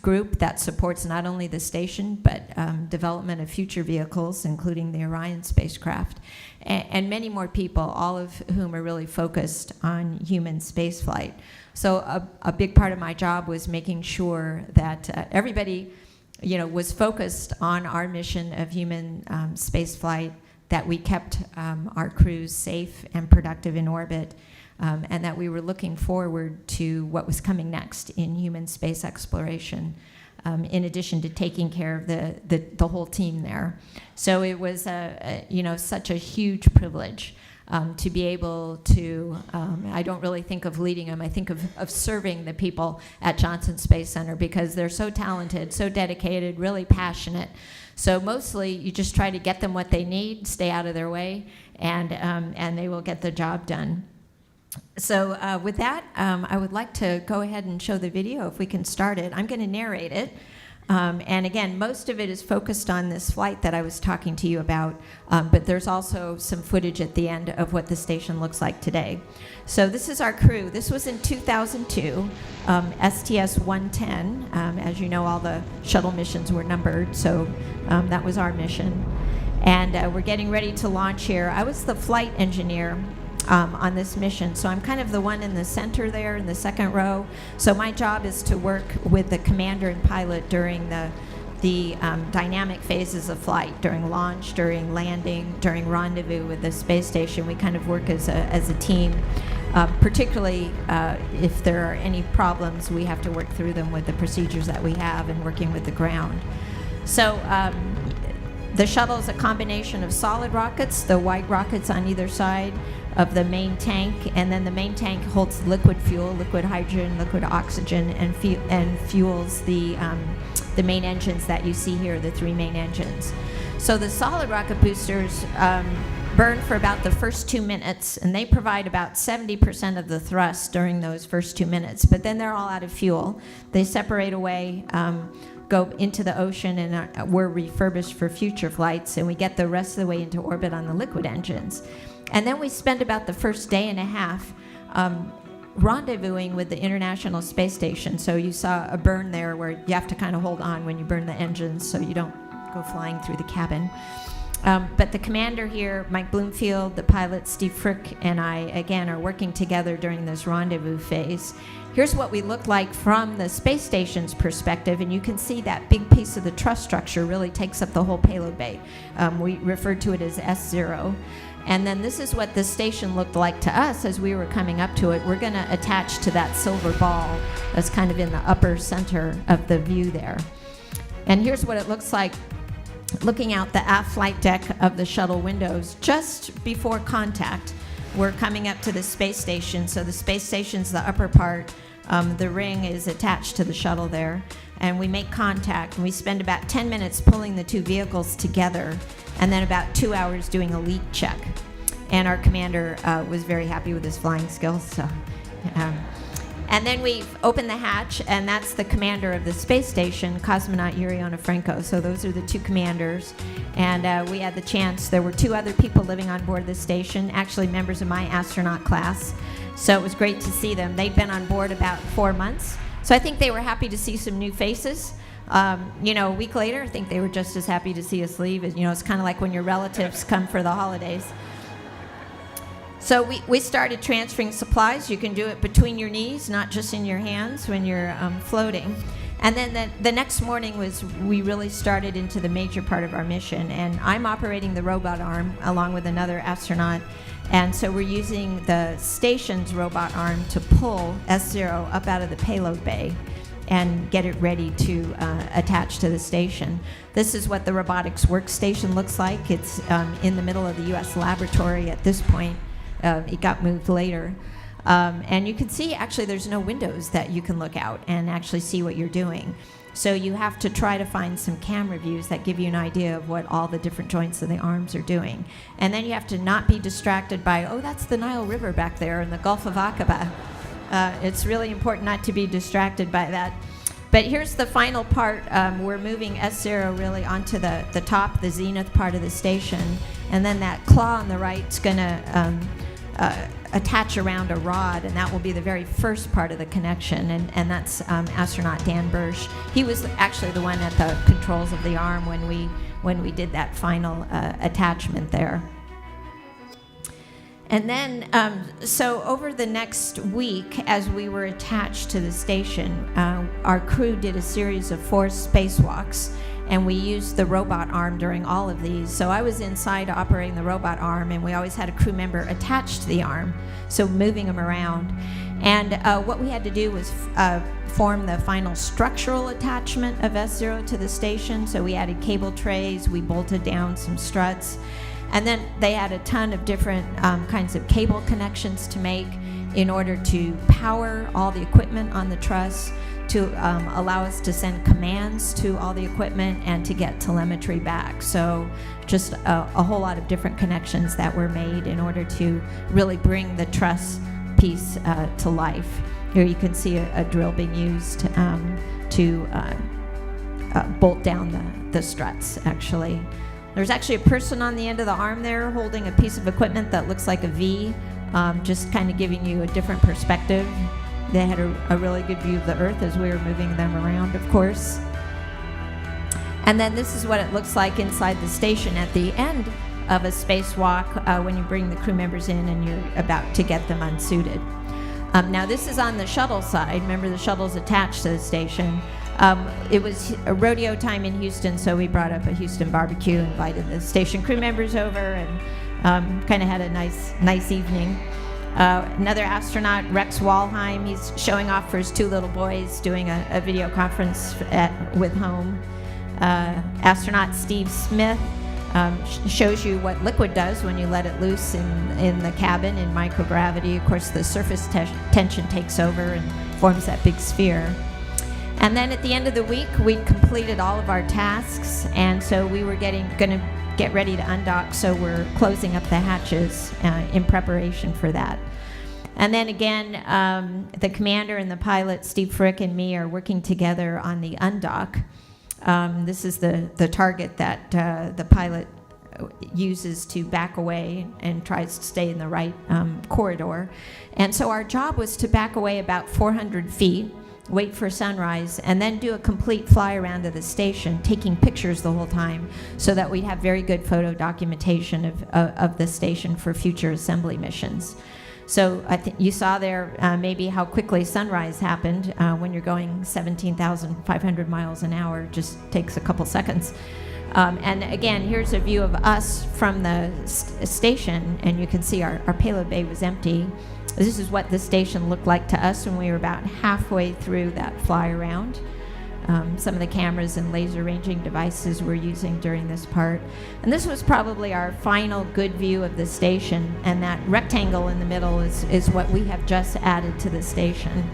group that supports not only the station, but development of future vehicles, including the Orion spacecraft, and many more people, all of whom are really focused on human spaceflight. So a big part of my job was making sure that everybody, was focused on our mission of human spaceflight, that we kept our crews safe and productive in orbit, and that we were looking forward to what was coming next in human space exploration, in addition to taking care of the whole team there. So it was such a huge privilege to be able to, I don't really think of leading them, I think of serving the people at Johnson Space Center, because they're so talented, so dedicated, really passionate. So mostly you just try to get them what they need, stay out of their way, and they will get the job done. So with that, I would like to go ahead and show the video if we can start it. I'm going to narrate it. And again, most of it is focused on this flight that I was talking to you about, but there's also some footage at the end of what the station looks like today. So this is our crew. This was in 2002, STS-110. As you know, all the shuttle missions were numbered, so that was our mission. And we're getting ready to launch here. I was the flight engineer on this mission, so I'm kind of the one in the center there in the second row. So my job is to work with the commander and pilot during the dynamic phases of flight, during launch, during landing, during rendezvous with the space station. We kind of work as a team. Particularly if there are any problems, we have to work through them with the procedures that we have and working with the ground. So the shuttle is a combination of solid rockets, the white rockets on either side of the main tank, and then the main tank holds liquid fuel, liquid hydrogen, liquid oxygen, and fuels the main engines that you see here, the three main engines. So the solid rocket boosters burn for about the first 2 minutes, and they provide about 70% of the thrust during those first 2 minutes, but then they're all out of fuel. They separate away, go into the ocean, and we're refurbished for future flights, and we get the rest of the way into orbit on the liquid engines. And then we spend about the first day and a half rendezvousing with the International Space Station. So you saw a burn there where you have to kind of hold on when you burn the engines so you don't go flying through the cabin. But the commander here, Mike Bloomfield, the pilot, Steve Frick, and I, again, are working together during this rendezvous phase. Here's what we look like from the space station's perspective, and you can see that big piece of the truss structure really takes up the whole payload bay. We refer to it as S0. And then this is what the station looked like to us as we were coming up to it. We're going to attach to that silver ball that's kind of in the upper center of the view there. And here's what it looks like looking out the aft flight deck of the shuttle windows just before contact. We're coming up to the space station. So the space station's the upper part. The ring is attached to the shuttle there. And we make contact, and we spend about 10 minutes pulling the two vehicles together, and then about 2 hours doing a leak check. And our commander was very happy with his flying skills. So, and then we open the hatch, and that's the commander of the space station, cosmonaut Yuri Onofrenko. So those are the two commanders. And we had the chance, there were 2 other people living on board the station, actually members of my astronaut class. So it was great to see them. They'd been on board about 4 months. So I think they were happy to see some new faces. A week later, I think they were just as happy to see us leave. It's kind of like when your relatives come for the holidays. So we started transferring supplies. You can do it between your knees, not just in your hands when you're floating. And then the next morning we really started into the major part of our mission. And I'm operating the robot arm along with another astronaut. And so we're using the station's robot arm to pull S0 up out of the payload bay and get it ready to attach to the station. This is what the Robotics Workstation looks like. It's in the middle of the U.S. laboratory at this point. It got moved later. And you can see, actually, there's no windows that you can look out and actually see what you're doing. So you have to try to find some camera views that give you an idea of what all the different joints of the arms are doing. And then you have to not be distracted by, oh, that's the Nile River back there in the Gulf of Aqaba. It's really important not to be distracted by that. But here's the final part. We're moving S0 really onto the top, the zenith part of the station. And then that claw on the right is going to attach around a rod, and that will be the very first part of the connection. And that's astronaut Dan Bursch. He was actually the one at the controls of the arm when we did that final attachment there. And then, so over the next week, as we were attached to the station, our crew did a series of 4 spacewalks, and we used the robot arm during all of these. So I was inside operating the robot arm, and we always had a crew member attached to the arm, so moving them around. And what we had to do was form the final structural attachment of S0 to the station. So we added cable trays, we bolted down some struts, and then they had a ton of different kinds of cable connections to make in order to power all the equipment on the truss, to allow us to send commands to all the equipment and to get telemetry back. So just a whole lot of different connections that were made in order to really bring the truss piece to life. Here you can see a drill being used to bolt down the struts, actually. There's actually a person on the end of the arm there holding a piece of equipment that looks like a V, just kind of giving you a different perspective. They had a really good view of the Earth as we were moving them around, of course. And then this is what it looks like inside the station at the end of a spacewalk when you bring the crew members in and you're about to get them unsuited. Now this is on the shuttle side. Remember, the shuttle's attached to the station. It was a rodeo time in Houston, so we brought up a Houston barbecue, invited the station crew members over, and kind of had a nice evening. Another astronaut, Rex Walheim, he's showing off for his 2 little boys, doing a video conference with home. Astronaut Steve Smith shows you what liquid does when you let it loose in the cabin in microgravity. Of course, the surface tension takes over and forms that big sphere. And then at the end of the week, we'd completed all of our tasks, and so we were going to get ready to undock, so we're closing up the hatches in preparation for that. And then again, the commander and the pilot, Steve Frick, and me are working together on the undock. This is the target that the pilot uses to back away and tries to stay in the right corridor. And so our job was to back away about 400 feet, wait for sunrise, and then do a complete fly around to the station, taking pictures the whole time so that we'd have very good photo documentation of the station for future assembly missions. So I think you saw there maybe how quickly sunrise happened when you're going 17,500 miles an hour. It just takes a couple seconds. And again, here's a view of us from the station, and you can see our payload bay was empty. This is what the station looked like to us when we were about halfway through that fly around. Some of the cameras and laser ranging devices we're using during this part. And this was probably our final good view of the station, and that rectangle in the middle is what we have just added to the station.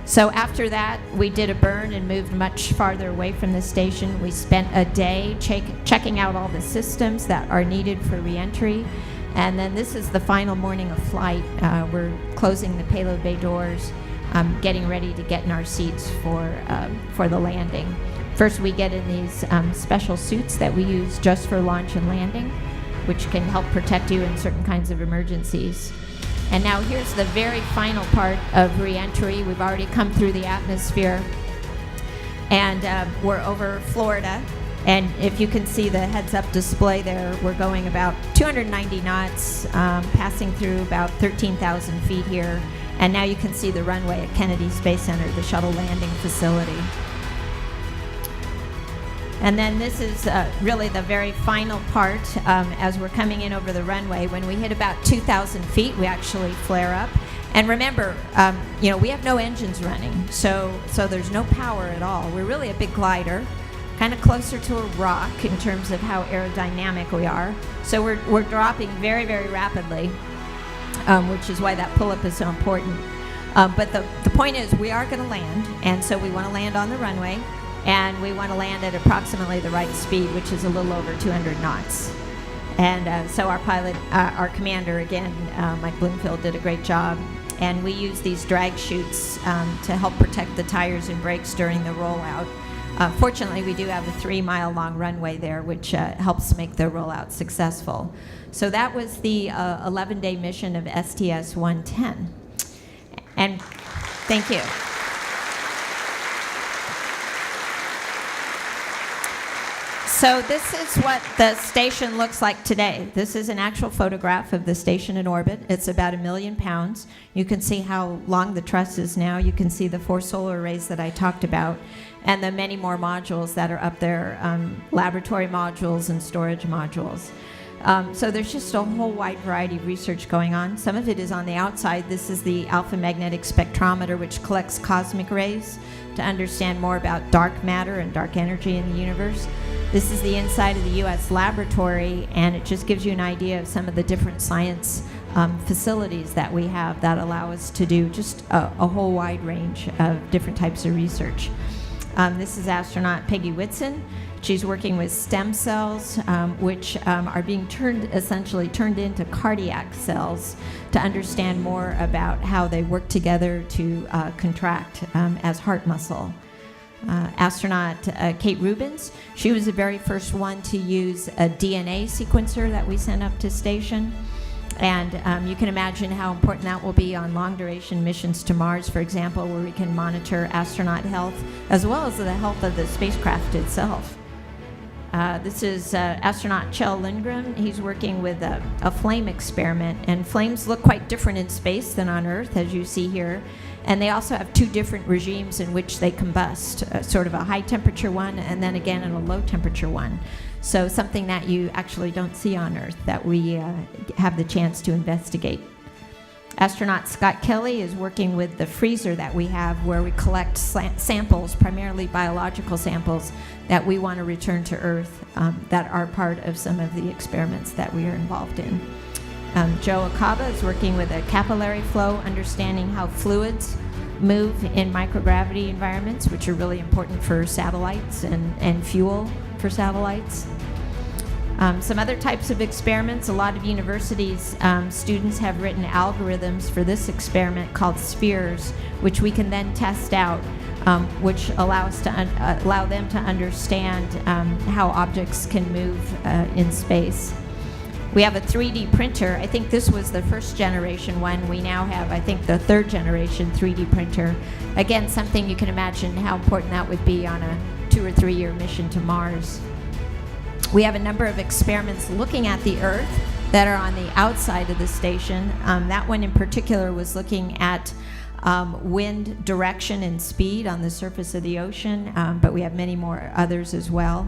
So after that, we did a burn and moved much farther away from the station. We spent a day checking out all the systems that are needed for re-entry. And then this is the final morning of flight. We're closing the payload bay doors, getting ready to get in our seats for the landing. First, we get in these special suits that we use just for launch and landing, which can help protect you in certain kinds of emergencies. And now here's the very final part of re-entry. We've already come through the atmosphere, and we're over Florida. And if you can see the heads-up display there, we're going about 290 knots, passing through about 13,000 feet here. And now you can see the runway at Kennedy Space Center, the shuttle landing facility. And then this is really the very final part as we're coming in over the runway. When we hit about 2,000 feet, we actually flare up. And remember, we have no engines running, so there's no power at all. We're really a big glider, kind of closer to a rock in terms of how aerodynamic we are. So we're dropping very, very rapidly, which is why that pull-up is so important. But the point is, we are going to land, and so we want to land on the runway, and we want to land at approximately the right speed, which is a little over 200 knots. And so our pilot, our commander, again, Mike Bloomfield, did a great job. And we use these drag chutes to help protect the tires and brakes during the rollout. Fortunately, we do have a 3-mile-long runway there, which helps make the rollout successful. So that was the 11-day mission of STS-110. And thank you. So this is what the station looks like today. This is an actual photograph of the station in orbit. It's about 1 million pounds. You can see how long the truss is now. You can see the 4 solar arrays that I talked about, and the many more modules that are up there, laboratory modules and storage modules. So there's just a whole wide variety of research going on. Some of it is on the outside. This is the alpha magnetic spectrometer, which collects cosmic rays to understand more about dark matter and dark energy in the universe. This is the inside of the U.S. laboratory, and it just gives you an idea of some of the different science facilities that we have that allow us to do just a whole wide range of different types of research. This is astronaut Peggy Whitson. She's working with stem cells, which are being essentially turned into cardiac cells to understand more about how they work together to contract as heart muscle. astronaut Kate Rubins. She was the very first one to use a DNA sequencer that we sent up to station. And you can imagine how important that will be on long-duration missions to Mars, for example, where we can monitor astronaut health, as well as the health of the spacecraft itself. This is astronaut Kjell Lindgren. He's working with a flame experiment, and flames look quite different in space than on Earth, as you see here. And they also have two different regimes in which they combust, sort of a high-temperature one and then again in a low-temperature one. So something that you actually don't see on Earth that we have the chance to investigate. Astronaut Scott Kelly is working with the freezer that we have, where we collect samples, primarily biological samples, that we want to return to Earth that are part of some of the experiments that we are involved in. Joe Acaba is working with a capillary flow, understanding how fluids move in microgravity environments, which are really important for satellites and fuel for satellites. Some other types of experiments, a lot of universities, students have written algorithms for this experiment called spheres, which we can then test out, which allow them to understand how objects can move in space. We have a 3D printer. I think this was the first generation one. We now have, I think, the third generation 3D printer. Again, something you can imagine how important that would be on a 2 or 3 year mission to Mars. We have a number of experiments looking at the Earth that are on the outside of the station. That one in particular was looking at wind direction and speed on the surface of the ocean, but we have many more others as well.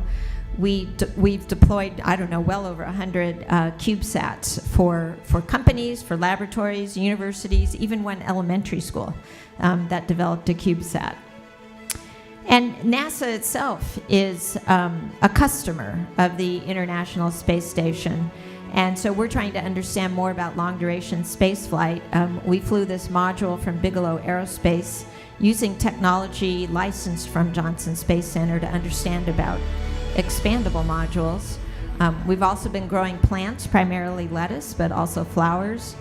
We've deployed, I don't know, well over 100 CubeSats for companies, for laboratories, universities, even one elementary school that developed a CubeSat. And NASA itself is a customer of the International Space Station. And so we're trying to understand more about long-duration space flight. We flew this module from Bigelow Aerospace using technology licensed from Johnson Space Center to understand about expandable modules. We've also been growing plants, primarily lettuce, but also flowers.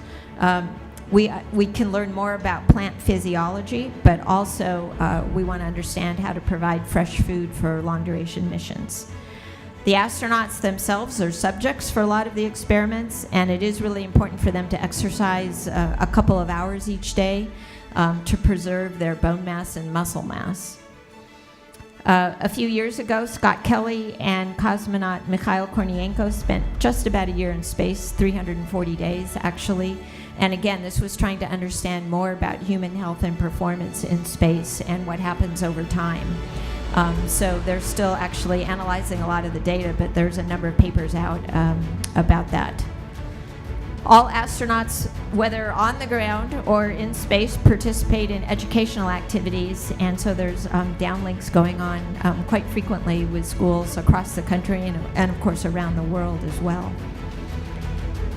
We can learn more about plant physiology, but also we want to understand how to provide fresh food for long-duration missions. The astronauts themselves are subjects for a lot of the experiments, and it is really important for them to exercise a couple of hours each day to preserve their bone mass and muscle mass. A few years ago, Scott Kelly and cosmonaut Mikhail Kornienko spent just about a year in space, 340 days actually. And again, this was trying to understand more about human health and performance in space and what happens over time. So they're still actually analyzing a lot of the data, but there's a number of papers out about that. All astronauts, whether on the ground or in space, participate in educational activities, and so there's downlinks going on quite frequently with schools across the country and of course around the world as well.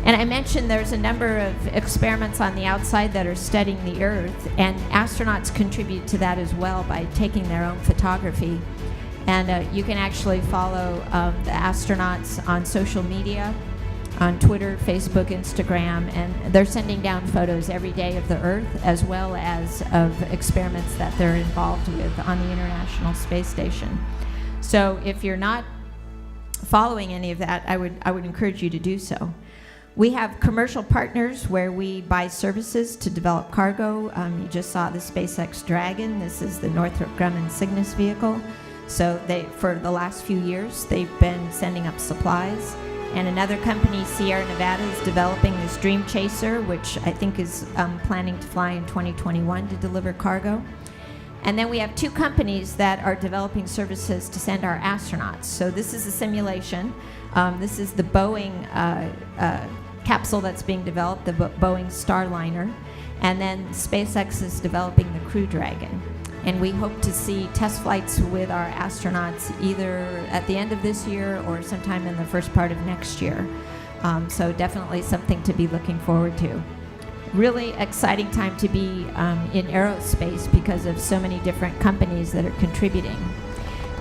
And I mentioned there's a number of experiments on the outside that are studying the Earth, and astronauts contribute to that as well by taking their own photography. And you can actually follow the astronauts on social media, on Twitter, Facebook, Instagram, and they're sending down photos every day of the Earth, as well as of experiments that they're involved with on the International Space Station. So if you're not following any of that, I would encourage you to do so. We have commercial partners where we buy services to develop cargo. You just saw the SpaceX Dragon. This is the Northrop Grumman Cygnus vehicle. So for the last few years, they've been sending up supplies. And another company, Sierra Nevada, is developing this Dream Chaser, which I think is planning to fly in 2021 to deliver cargo. And then we have two companies that are developing services to send our astronauts. So this is a simulation. This is the Boeing capsule that's being developed, the Boeing Starliner. And then SpaceX is developing the Crew Dragon. And we hope to see test flights with our astronauts either at the end of this year or sometime in the first part of next year. So definitely something to be looking forward to. Really exciting time to be in aerospace because of so many different companies that are contributing.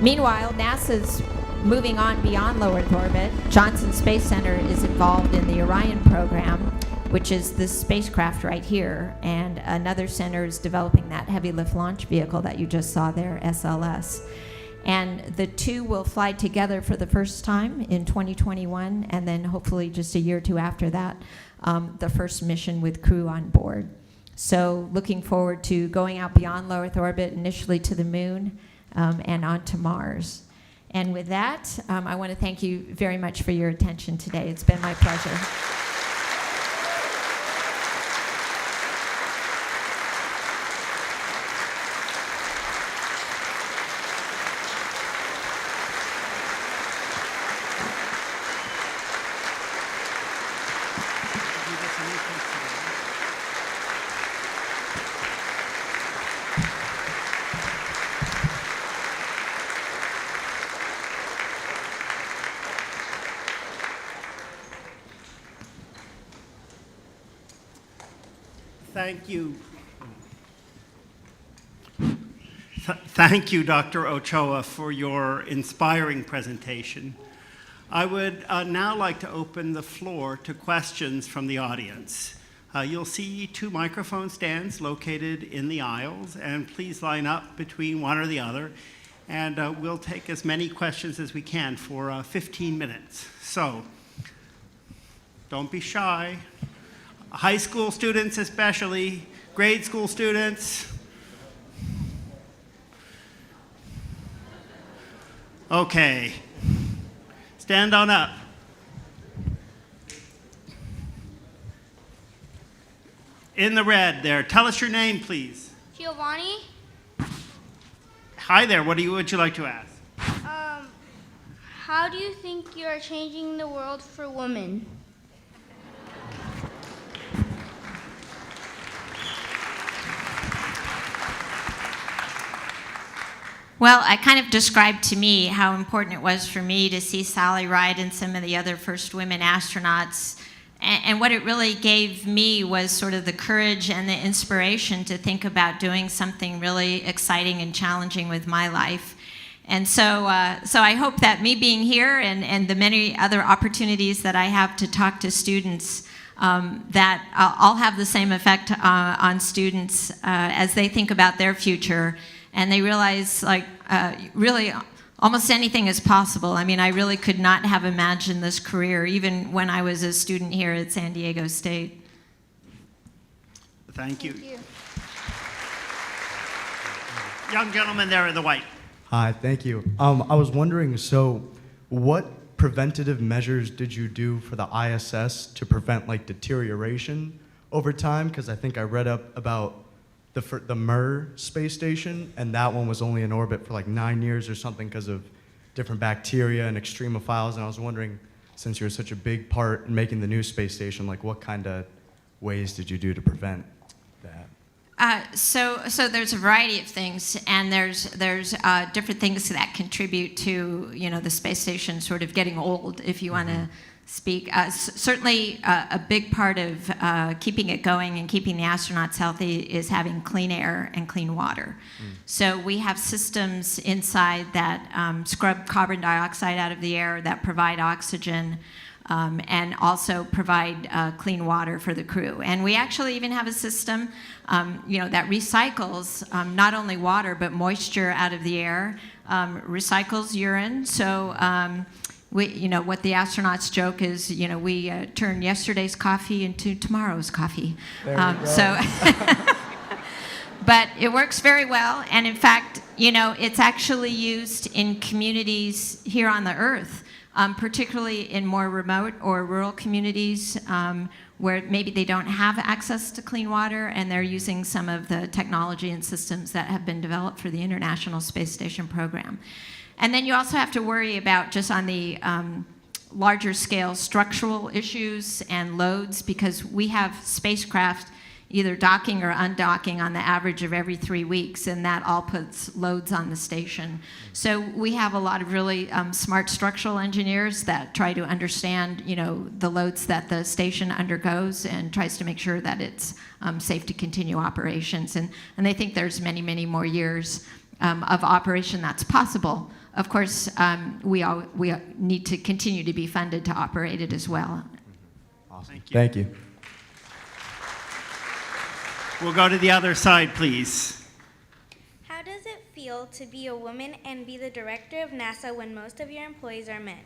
Meanwhile, NASA's moving on beyond low Earth orbit. Johnson Space Center is involved in the Orion program, which is this spacecraft right here, and another center is developing that heavy lift launch vehicle that you just saw there, SLS. And the two will fly together for the first time in 2021, and then hopefully just a year or two after that, the first mission with crew on board. So looking forward to going out beyond low Earth orbit, initially to the moon and on to Mars. And with that, I want to thank you very much for your attention today. It's been my pleasure. Thank you. Thank you, Dr. Ochoa, for your inspiring presentation. I would now like to open the floor to questions from the audience. You'll see 2 microphone stands located in the aisles, and please line up between one or the other, and we'll take as many questions as we can for 15 minutes. So, don't be shy. High school students especially, grade school students. Okay, stand on up. In the red there, tell us your name, please. Giovanni, Hi there, what would you like to ask? how do you think you are changing the world for women? Well, I kind of described to me how important it was for me to see Sally Ride and some of the other first women astronauts. And what it really gave me was sort of the courage and the inspiration to think about doing something really exciting and challenging with my life. And so I hope that me being here and the many other opportunities that I have to talk to students, that I'll have the same effect on students as they think about their future. And they realize, like, really, almost anything is possible. I mean, I really could not have imagined this career, even when I was a student here at San Diego State. Thank you. Thank you. Young gentleman there in the white. Hi, thank you. I was wondering, so what preventative measures did you do for the ISS to prevent, like, deterioration over time? Because I think I read up about the Mir space station, and that one was only in orbit for like 9 years or something because of different bacteria and extremophiles. And I was wondering, since you're such a big part in making the new space station, like what kind of ways did you do to prevent that? So there's a variety of things, and there's different things that contribute to, you know, the space station sort of getting old, if you want to speak. Certainly, a big part of keeping it going and keeping the astronauts healthy is having clean air and clean water. So we have systems inside that scrub carbon dioxide out of the air, that provide oxygen, and also provide clean water for the crew. And we actually even have a system, that recycles not only water but moisture out of the air, recycles urine. So what the astronauts joke is, we turn yesterday's coffee into tomorrow's coffee. But it works very well, and in fact, it's actually used in communities here on the Earth. Particularly in more remote or rural communities where maybe they don't have access to clean water, and they're using some of the technology and systems that have been developed for the International Space Station program. And then you also have to worry about, just on the larger scale, structural issues and loads, because we have spacecraft either docking or undocking on the average of every 3 weeks, and that all puts loads on the station. So we have a lot of really smart structural engineers that try to understand, the loads that the station undergoes, and tries to make sure that it's safe to continue operations. And they think there's many, many more years of operation that's possible. Of course, we need to continue to be funded to operate it as well. Awesome. Thank you. Thank you. We'll go to the other side, please. How does it feel to be a woman and be the director of NASA when most of your employees are men?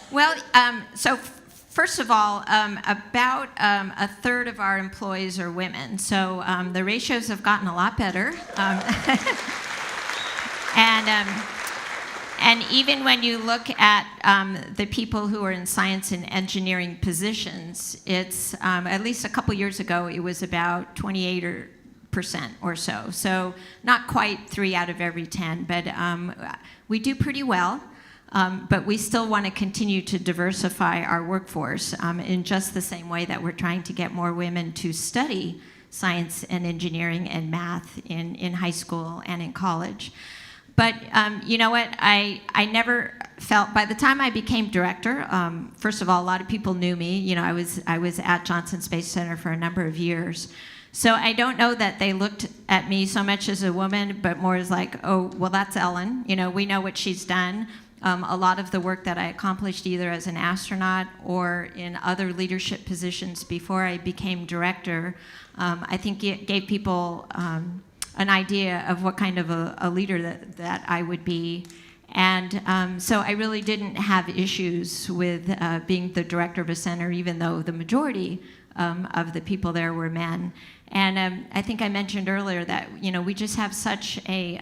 Well, first of all, about a third of our employees are women, so the ratios have gotten a lot better. And even when you look at the people who are in science and engineering positions, it's at least a couple years ago, it was about 28% or so. So not quite 3 out of every 10, but we do pretty well. But we still want to continue to diversify our workforce in just the same way that we're trying to get more women to study science and engineering and math in high school and in college. But you know what? I never felt, by the time I became director, first of all, a lot of people knew me. You know, I was at Johnson Space Center for a number of years. So I don't know that they looked at me so much as a woman, but more as like, oh, well, that's Ellen. You know, we know what she's done. A lot of the work that I accomplished either as an astronaut or in other leadership positions before I became director, I think it gave people an idea of what kind of a leader that I would be. And so I really didn't have issues with being the director of a center, even though the majority of the people there were men. And I think I mentioned earlier that, you know, we just have such a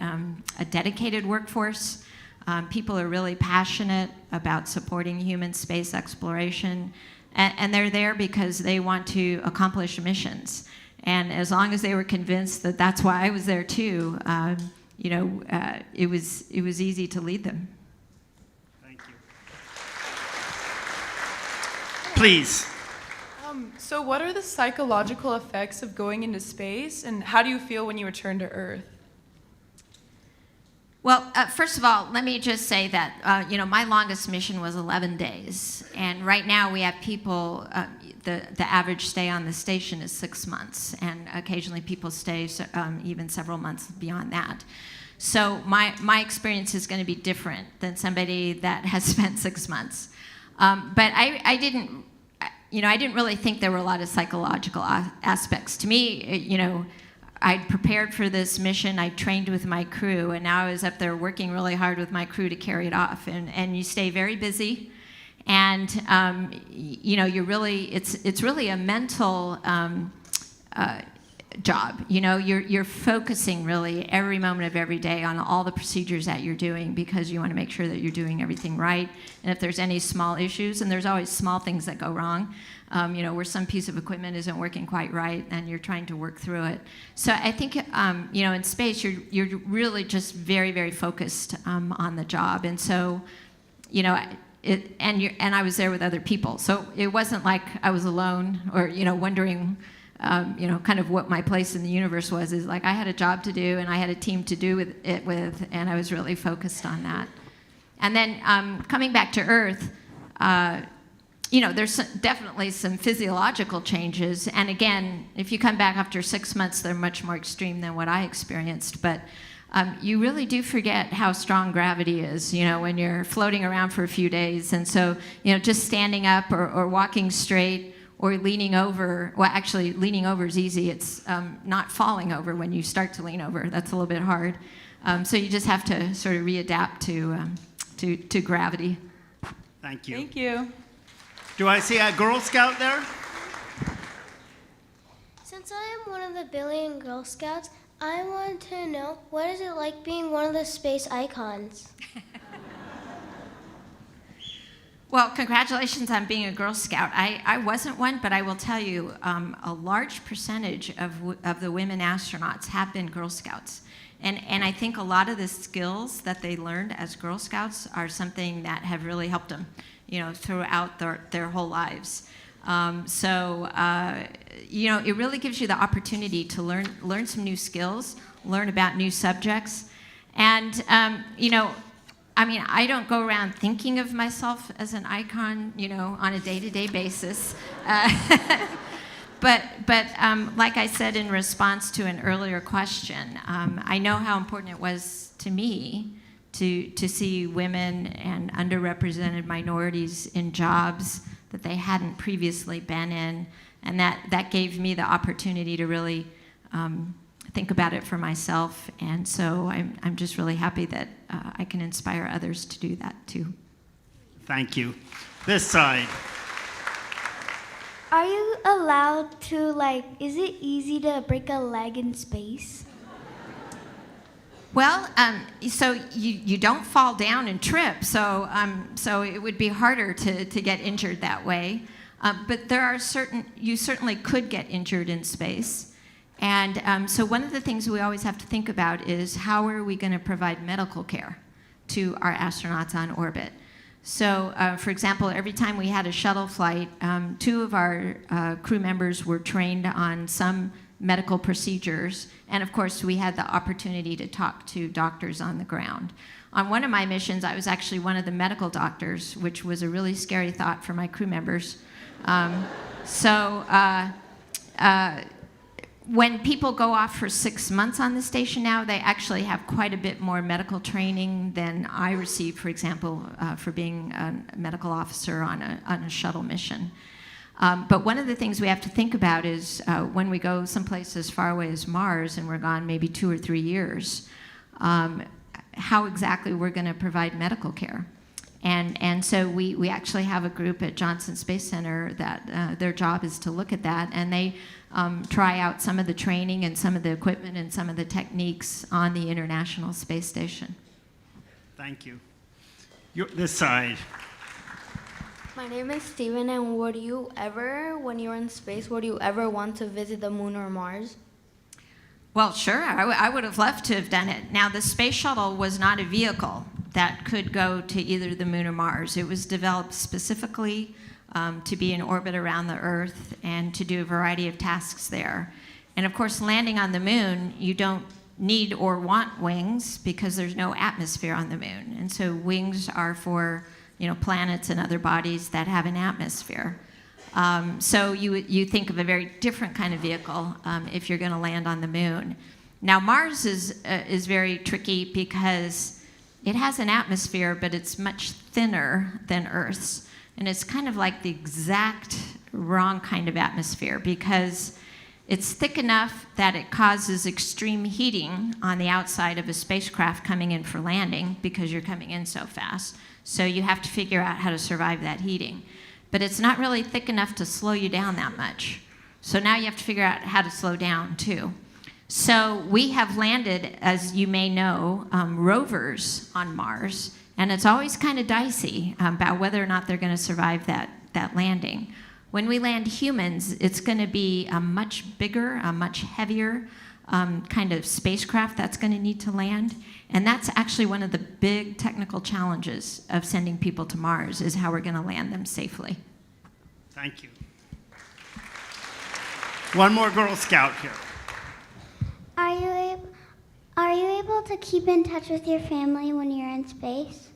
dedicated workforce. People are really passionate about supporting human space exploration, and they're there because they want to accomplish missions. And as long as they were convinced that that's why I was there too, you know, it was easy to lead them. Thank you. Please. So what are the psychological effects of going into space, and how do you feel when you return to Earth? Well, first of all, let me just say that, you know, my longest mission was 11 days. And right now we have people, the average stay on the station is 6 months. And occasionally people stay even several months beyond that. So my experience is going to be different than somebody that has spent 6 months. But I didn't really think there were a lot of psychological aspects. To me, you know, I'd prepared for this mission, I trained with my crew, and now I was up there working really hard with my crew to carry it off. And you stay very busy, and you know, it's really a mental job. You know, you're focusing really every moment of every day on all the procedures that you're doing, because you want to make sure that you're doing everything right. And if there's any small issues, and there's always small things that go wrong, you know, where some piece of equipment isn't working quite right, and you're trying to work through it. So I think, you know, in space, you're really just very, very focused on the job. And so, you know, and I was there with other people, so it wasn't like I was alone or, you know, wondering, you know, kind of what my place in the universe was. Is like I had a job to do, and I had a team to do it with, and I was really focused on that. And then coming back to Earth, you know, there's definitely some physiological changes. And again, if you come back after 6 months, they're much more extreme than what I experienced. But you really do forget how strong gravity is, you know, when you're floating around for a few days. And so, you know, just standing up or walking straight or leaning over, well, actually, leaning over is easy. It's not falling over when you start to lean over. That's a little bit hard. So you just have to sort of readapt to gravity. Thank you. Thank you. Do I see a Girl Scout there? Since I am one of the billion Girl Scouts, I want to know, what is it like being one of the space icons? Well, congratulations on being a Girl Scout. I wasn't one, but I will tell you, a large percentage of the women astronauts have been Girl Scouts. And I think a lot of the skills that they learned as Girl Scouts are something that have really helped them, you know, throughout their whole lives. So, you know, it really gives you the opportunity to learn some new skills, learn about new subjects. And, you know, I mean, I don't go around thinking of myself as an icon, you know, on a day-to-day basis. But like I said in response to an earlier question, I know how important it was to me to see women and underrepresented minorities in jobs that they hadn't previously been in, And that gave me the opportunity to really think about it for myself. And so I'm just really happy that I can inspire others to do that too. Thank you. This side. Are you allowed to, is it easy to break a leg in space? Well, so you don't fall down and trip, so it would be harder to get injured that way. But you certainly could get injured in space. And so one of the things we always have to think about is how are we going to provide medical care to our astronauts on orbit? So, for example, every time we had a shuttle flight, 2 of our crew members were trained on some medical procedures, and of course we had the opportunity to talk to doctors on the ground. On one of my missions, I was actually one of the medical doctors, which was a really scary thought for my crew members. When people go off for 6 months on the station now, they actually have quite a bit more medical training than I received, for example, for being a medical officer on a shuttle mission. But one of the things we have to think about is when we go someplace as far away as Mars and we're gone maybe 2 or 3 years, how exactly we're going to provide medical care. And so we actually have a group at Johnson Space Center that their job is to look at that, and they try out some of the training and some of the equipment and some of the techniques on the International Space Station. Thank you. This side. My name is Steven, and would you ever, when you're in space, would you ever want to visit the moon or Mars? Well, sure, I would have loved to have done it. Now, the Space Shuttle was not a vehicle that could go to either the moon or Mars. It was developed specifically to be in orbit around the Earth and to do a variety of tasks there. And of course, landing on the moon, you don't need or want wings because there's no atmosphere on the moon. And so wings are for planets and other bodies that have an atmosphere. So you think of a very different kind of vehicle if you're going to land on the moon. Now Mars is very tricky because it has an atmosphere, but it's much thinner than Earth's. And it's kind of like the exact wrong kind of atmosphere because it's thick enough that it causes extreme heating on the outside of a spacecraft coming in for landing because you're coming in so fast. So you have to figure out how to survive that heating. But it's not really thick enough to slow you down that much. So now you have to figure out how to slow down too. So we have landed, as you may know, rovers on Mars, and it's always kind of dicey about whether or not they're going to survive that landing. When we land humans, it's going to be a much bigger, a much heavier kind of spacecraft that's going to need to land. And that's actually one of the big technical challenges of sending people to Mars, is how we're going to land them safely. Thank you. One more Girl Scout here. Are you able to keep in touch with your family when you're in space?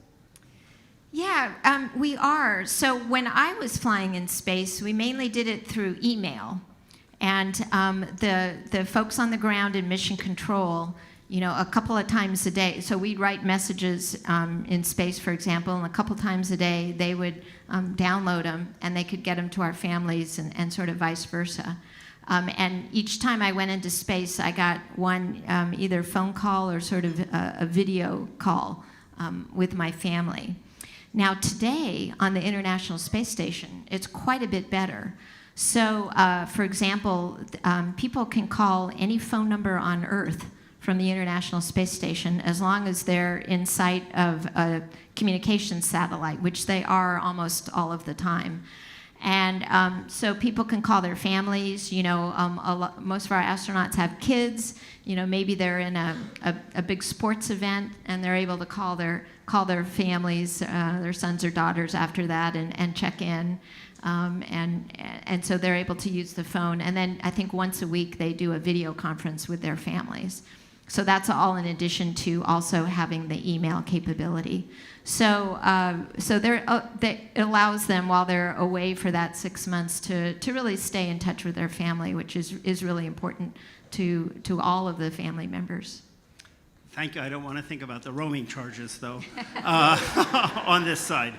Yeah, we are. So when I was flying in space, we mainly did it through email. And the folks on the ground in mission control, a couple of times a day. So we'd write messages in space, for example, and a couple times a day they would download them, and they could get them to our families and sort of vice versa. And each time I went into space, I got one either phone call or sort of a video call with my family. Now today on the International Space Station, it's quite a bit better. So, for example, people can call any phone number on Earth from the International Space Station as long as they're in sight of a communications satellite, which they are almost all of the time. And so people can call their families. Most of our astronauts have kids. Maybe they're in a big sports event and they're able to call their families, their sons or daughters after that and check in. And so they're able to use the phone. And then I think once a week they do a video conference with their families. So that's all in addition to also having the email capability. So it allows them, while they're away for that 6 months, to really stay in touch with their family, which is really important to all of the family members. Thank you. I don't want to think about the roaming charges, though, on this side.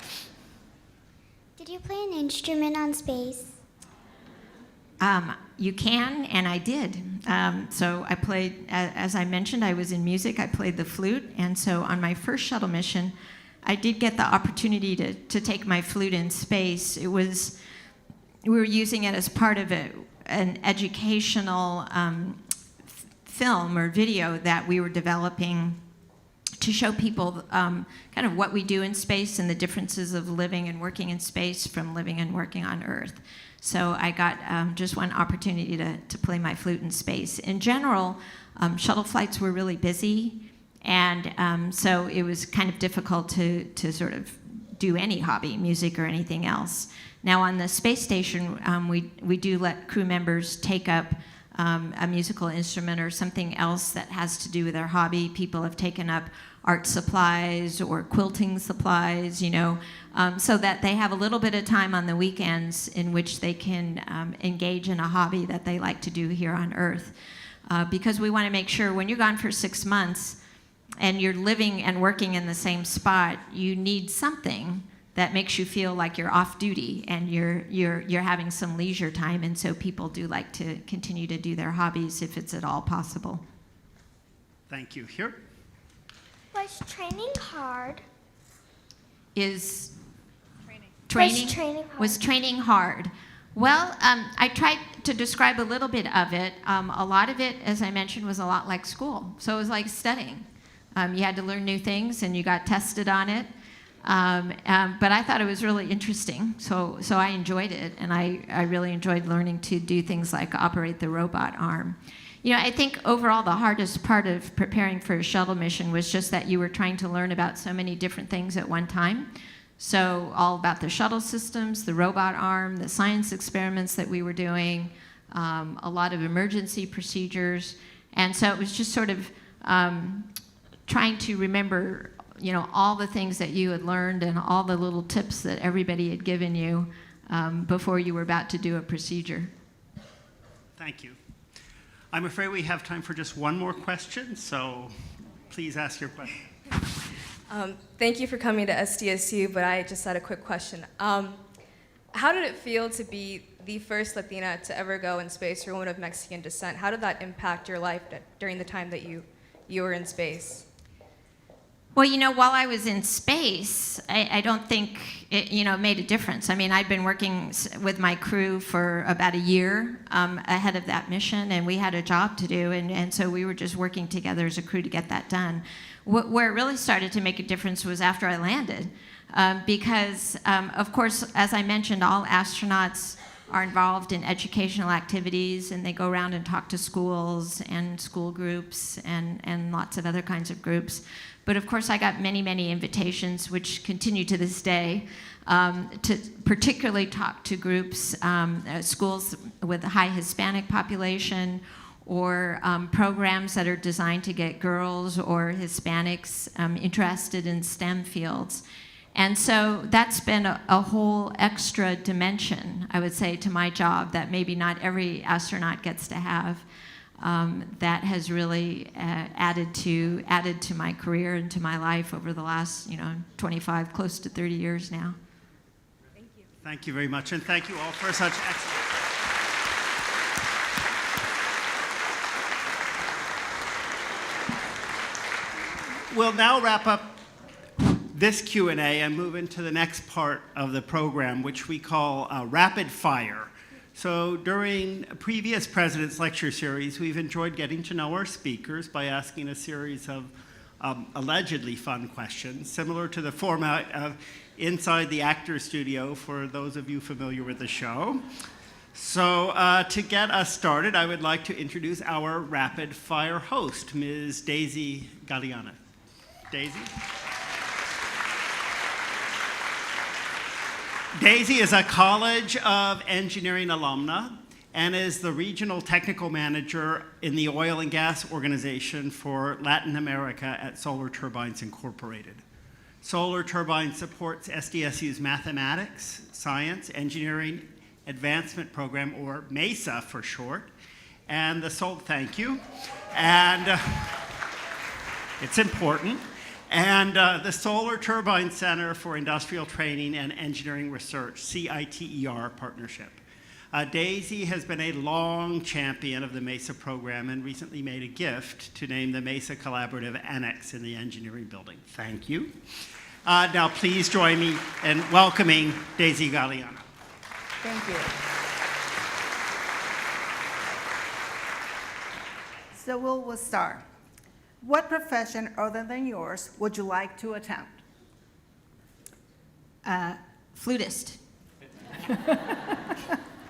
Did you play an instrument on space? You can, and I did. So I played, as I mentioned, I was in music. I played the flute, and so on my first shuttle mission, I did get the opportunity to take my flute in space. We were using it as part of an educational film or video that we were developing to show people kind of what we do in space and the differences of living and working in space from living and working on Earth. So I got just one opportunity to play my flute in space. In general, shuttle flights were really busy, and so it was kind of difficult to sort of do any hobby, music or anything else. Now on the space station, we do let crew members take up a musical instrument or something else that has to do with their hobby. People have taken up art supplies or quilting supplies, so that they have a little bit of time on the weekends in which they can engage in a hobby that they like to do here on Earth. Because we want to make sure when you're gone for 6 months and you're living and working in the same spot, you need something that makes you feel like you're off duty and you're having some leisure time, and so people do like to continue to do their hobbies if it's at all possible. Thank you. Here. Was training hard? Was training hard? Well, I tried to describe a little bit of it. A lot of it, as I mentioned, was a lot like school. So it was like studying. You had to learn new things, and you got tested on it. But I thought it was really interesting, so I enjoyed it, and I really enjoyed learning to do things like operate the robot arm. I think overall the hardest part of preparing for a shuttle mission was just that you were trying to learn about so many different things at one time. So all about the shuttle systems, the robot arm, the science experiments that we were doing, a lot of emergency procedures, and so it was just sort of trying to remember all the things that you had learned and all the little tips that everybody had given you before you were about to do a procedure. Thank you. I'm afraid we have time for just one more question, so please ask your question. Thank you for coming to SDSU, but I just had a quick question. How did it feel to be the first Latina to ever go in space, or a woman of Mexican descent? How did that impact your life during the time that you were in space? Well, while I was in space, I don't think it, made a difference. I mean, I'd been working with my crew for about a year ahead of that mission, and we had a job to do, and so we were just working together as a crew to get that done. Where it really started to make a difference was after I landed, because, of course, as I mentioned, all astronauts are involved in educational activities, and they go around and talk to schools and school groups and lots of other kinds of groups. But of course, I got many, many invitations, which continue to this day, to particularly talk to groups, schools with a high Hispanic population, or programs that are designed to get girls or Hispanics interested in STEM fields. And so that's been a whole extra dimension, I would say, to my job that maybe not every astronaut gets to have. That has really added to my career and to my life over the last 25, close to 30 years now. Thank you. Thank you very much, and thank you all for such excellent. We'll now wrap up this Q&A and move into the next part of the program, which we call Rapid Fire. So during previous President's Lecture Series, we've enjoyed getting to know our speakers by asking a series of allegedly fun questions, similar to the format of Inside the Actors Studio, for those of you familiar with the show. So to get us started, I would like to introduce our rapid fire host, Ms. Daisy Galeana. Daisy? Daisy is a College of Engineering alumna and is the Regional Technical Manager in the Oil and Gas Organization for Latin America at Solar Turbines Incorporated. Solar Turbines supports SDSU's Mathematics, Science, Engineering Advancement Program, or MESA for short, and thank you, and it's important, and the Solar Turbine Center for Industrial Training and Engineering Research, CITER partnership. Daisy has been a long champion of the MESA program and recently made a gift to name the MESA Collaborative Annex in the engineering building. Thank you. Now please join me in welcoming Daisy Galeano. Thank you. So we'll start. What profession other than yours would you like to attempt? Flutist.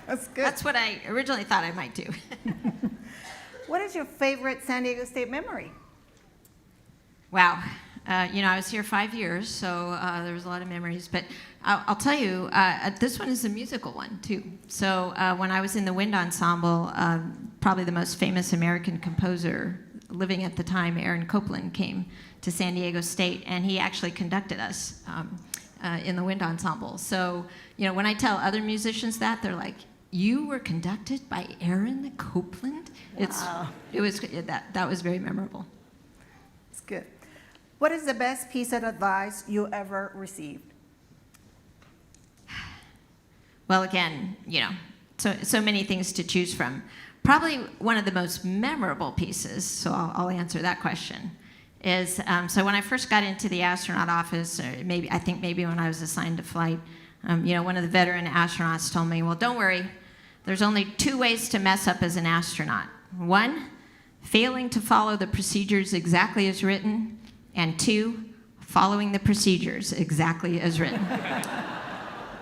That's good. That's what I originally thought I might do. What is your favorite San Diego State memory? Wow. I was here 5 years, so there was a lot of memories. But I'll tell you, this one is a musical one, too. So when I was in the wind ensemble, probably the most famous American composer living at the time, Aaron Copland, came to San Diego State, and he actually conducted us in the wind ensemble. So, when I tell other musicians that, they're like, "You were conducted by Aaron Copland?" Wow. That was very memorable. It's good. What is the best piece of advice you ever received? Well, again, so many things to choose from. Probably one of the most memorable pieces, so I'll answer that question, is so when I first got into the astronaut office, or I think maybe when I was assigned to flight, one of the veteran astronauts told me, "Well, don't worry, there's only 2 ways to mess up as an astronaut. 1, failing to follow the procedures exactly as written, and 2, following the procedures exactly as written."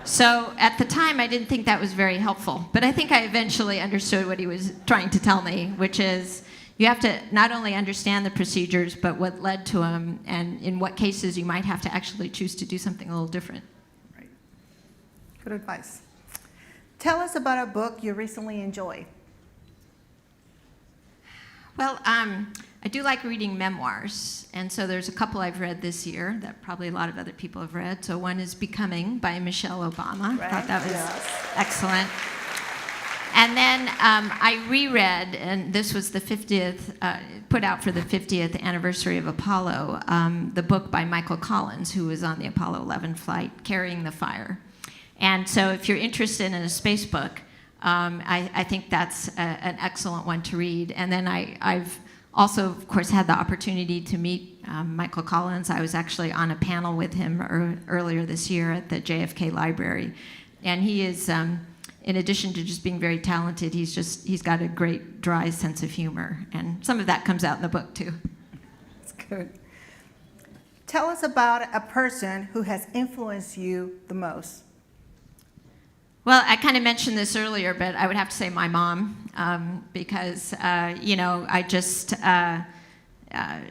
So at the time, I didn't think that was very helpful, but I think I eventually understood what he was trying to tell me, which is you have to not only understand the procedures, but what led to them, and in what cases you might have to actually choose to do something a little different. Right. Good advice. Tell us about a book you recently enjoyed. Well, I do like reading memoirs, and so there's a couple I've read this year that probably a lot of other people have read. So one is Becoming by Michelle Obama. Right. I thought that was Yes. excellent. And then I reread, and this was the 50th, put out for the 50th anniversary of Apollo, the book by Michael Collins, who was on the Apollo 11 flight, Carrying the Fire. And so if you're interested in a space book, I think that's an excellent one to read. And then I've also, of course, had the opportunity to meet Michael Collins. I was actually on a panel with him earlier this year at the JFK Library. And he is, in addition to just being very talented, he's got a great dry sense of humor. And some of that comes out in the book, too. That's good. Tell us about a person who has influenced you the most. Well, I kind of mentioned this earlier, but I would have to say my mom, because,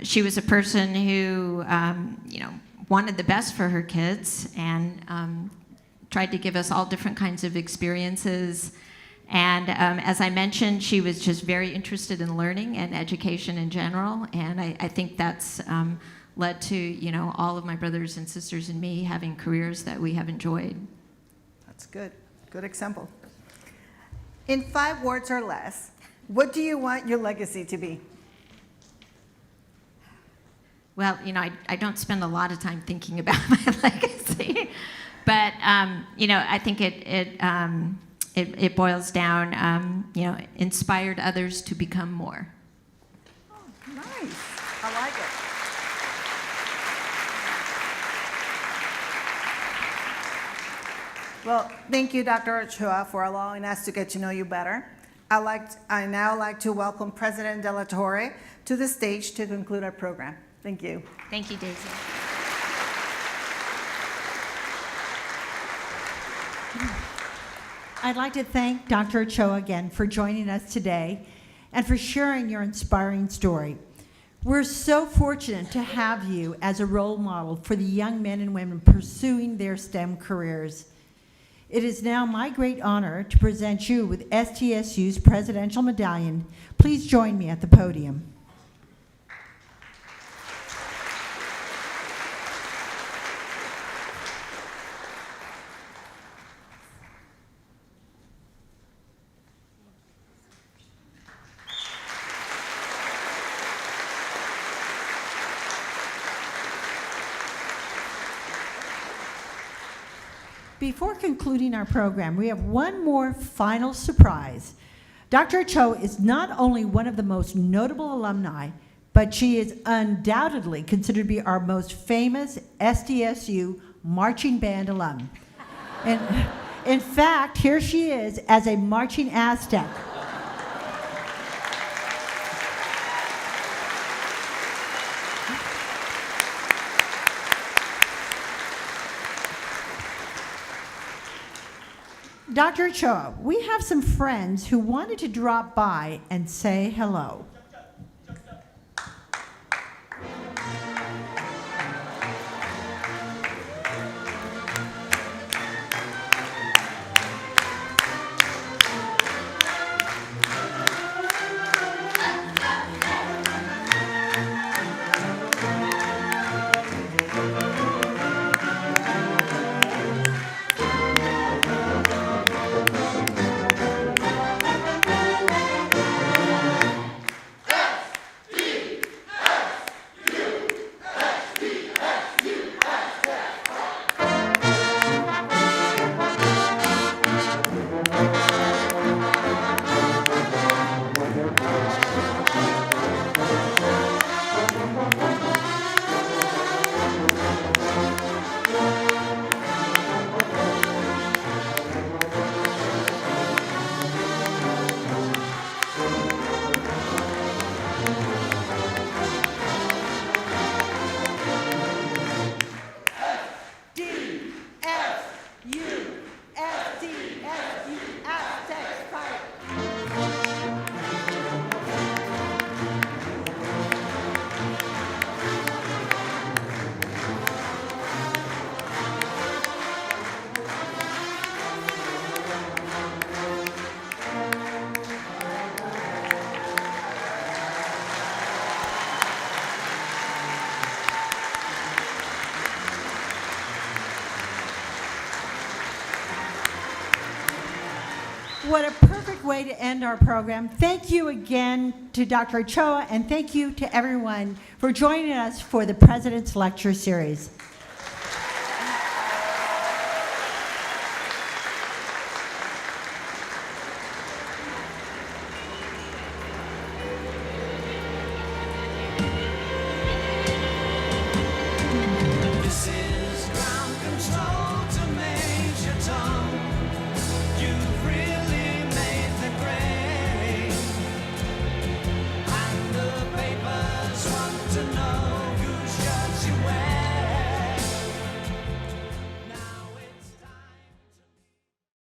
she was a person who, wanted the best for her kids and tried to give us all different kinds of experiences. And as I mentioned, she was just very interested in learning and education in general. And I think that's led to, all of my brothers and sisters and me having careers that we have enjoyed. That's good. Good example. In 5 words or less, what do you want your legacy to be? Well, I don't spend a lot of time thinking about my legacy, but I think it boils down, inspired others to become more. Oh, nice. I like it. Well, thank you, Dr. Ochoa, for allowing us to get to know you better. I now like to welcome President De La Torre to the stage to conclude our program. Thank you. Thank you, Daisy. I'd like to thank Dr. Ochoa again for joining us today and for sharing your inspiring story. We're so fortunate to have you as a role model for the young men and women pursuing their STEM careers. It is now my great honor to present you with STSU's Presidential Medallion. Please join me at the podium. Before concluding our program, we have one more final surprise. Dr. Ochoa is not only one of the most notable alumni, but she is undoubtedly considered to be our most famous SDSU marching band alum. And in fact, here she is as a marching Aztec. Dr. Ochoa, we have some friends who wanted to drop by and say hello. What a perfect way to end our program. Thank you again to Dr. Ochoa, and thank you to everyone for joining us for the President's Lecture Series.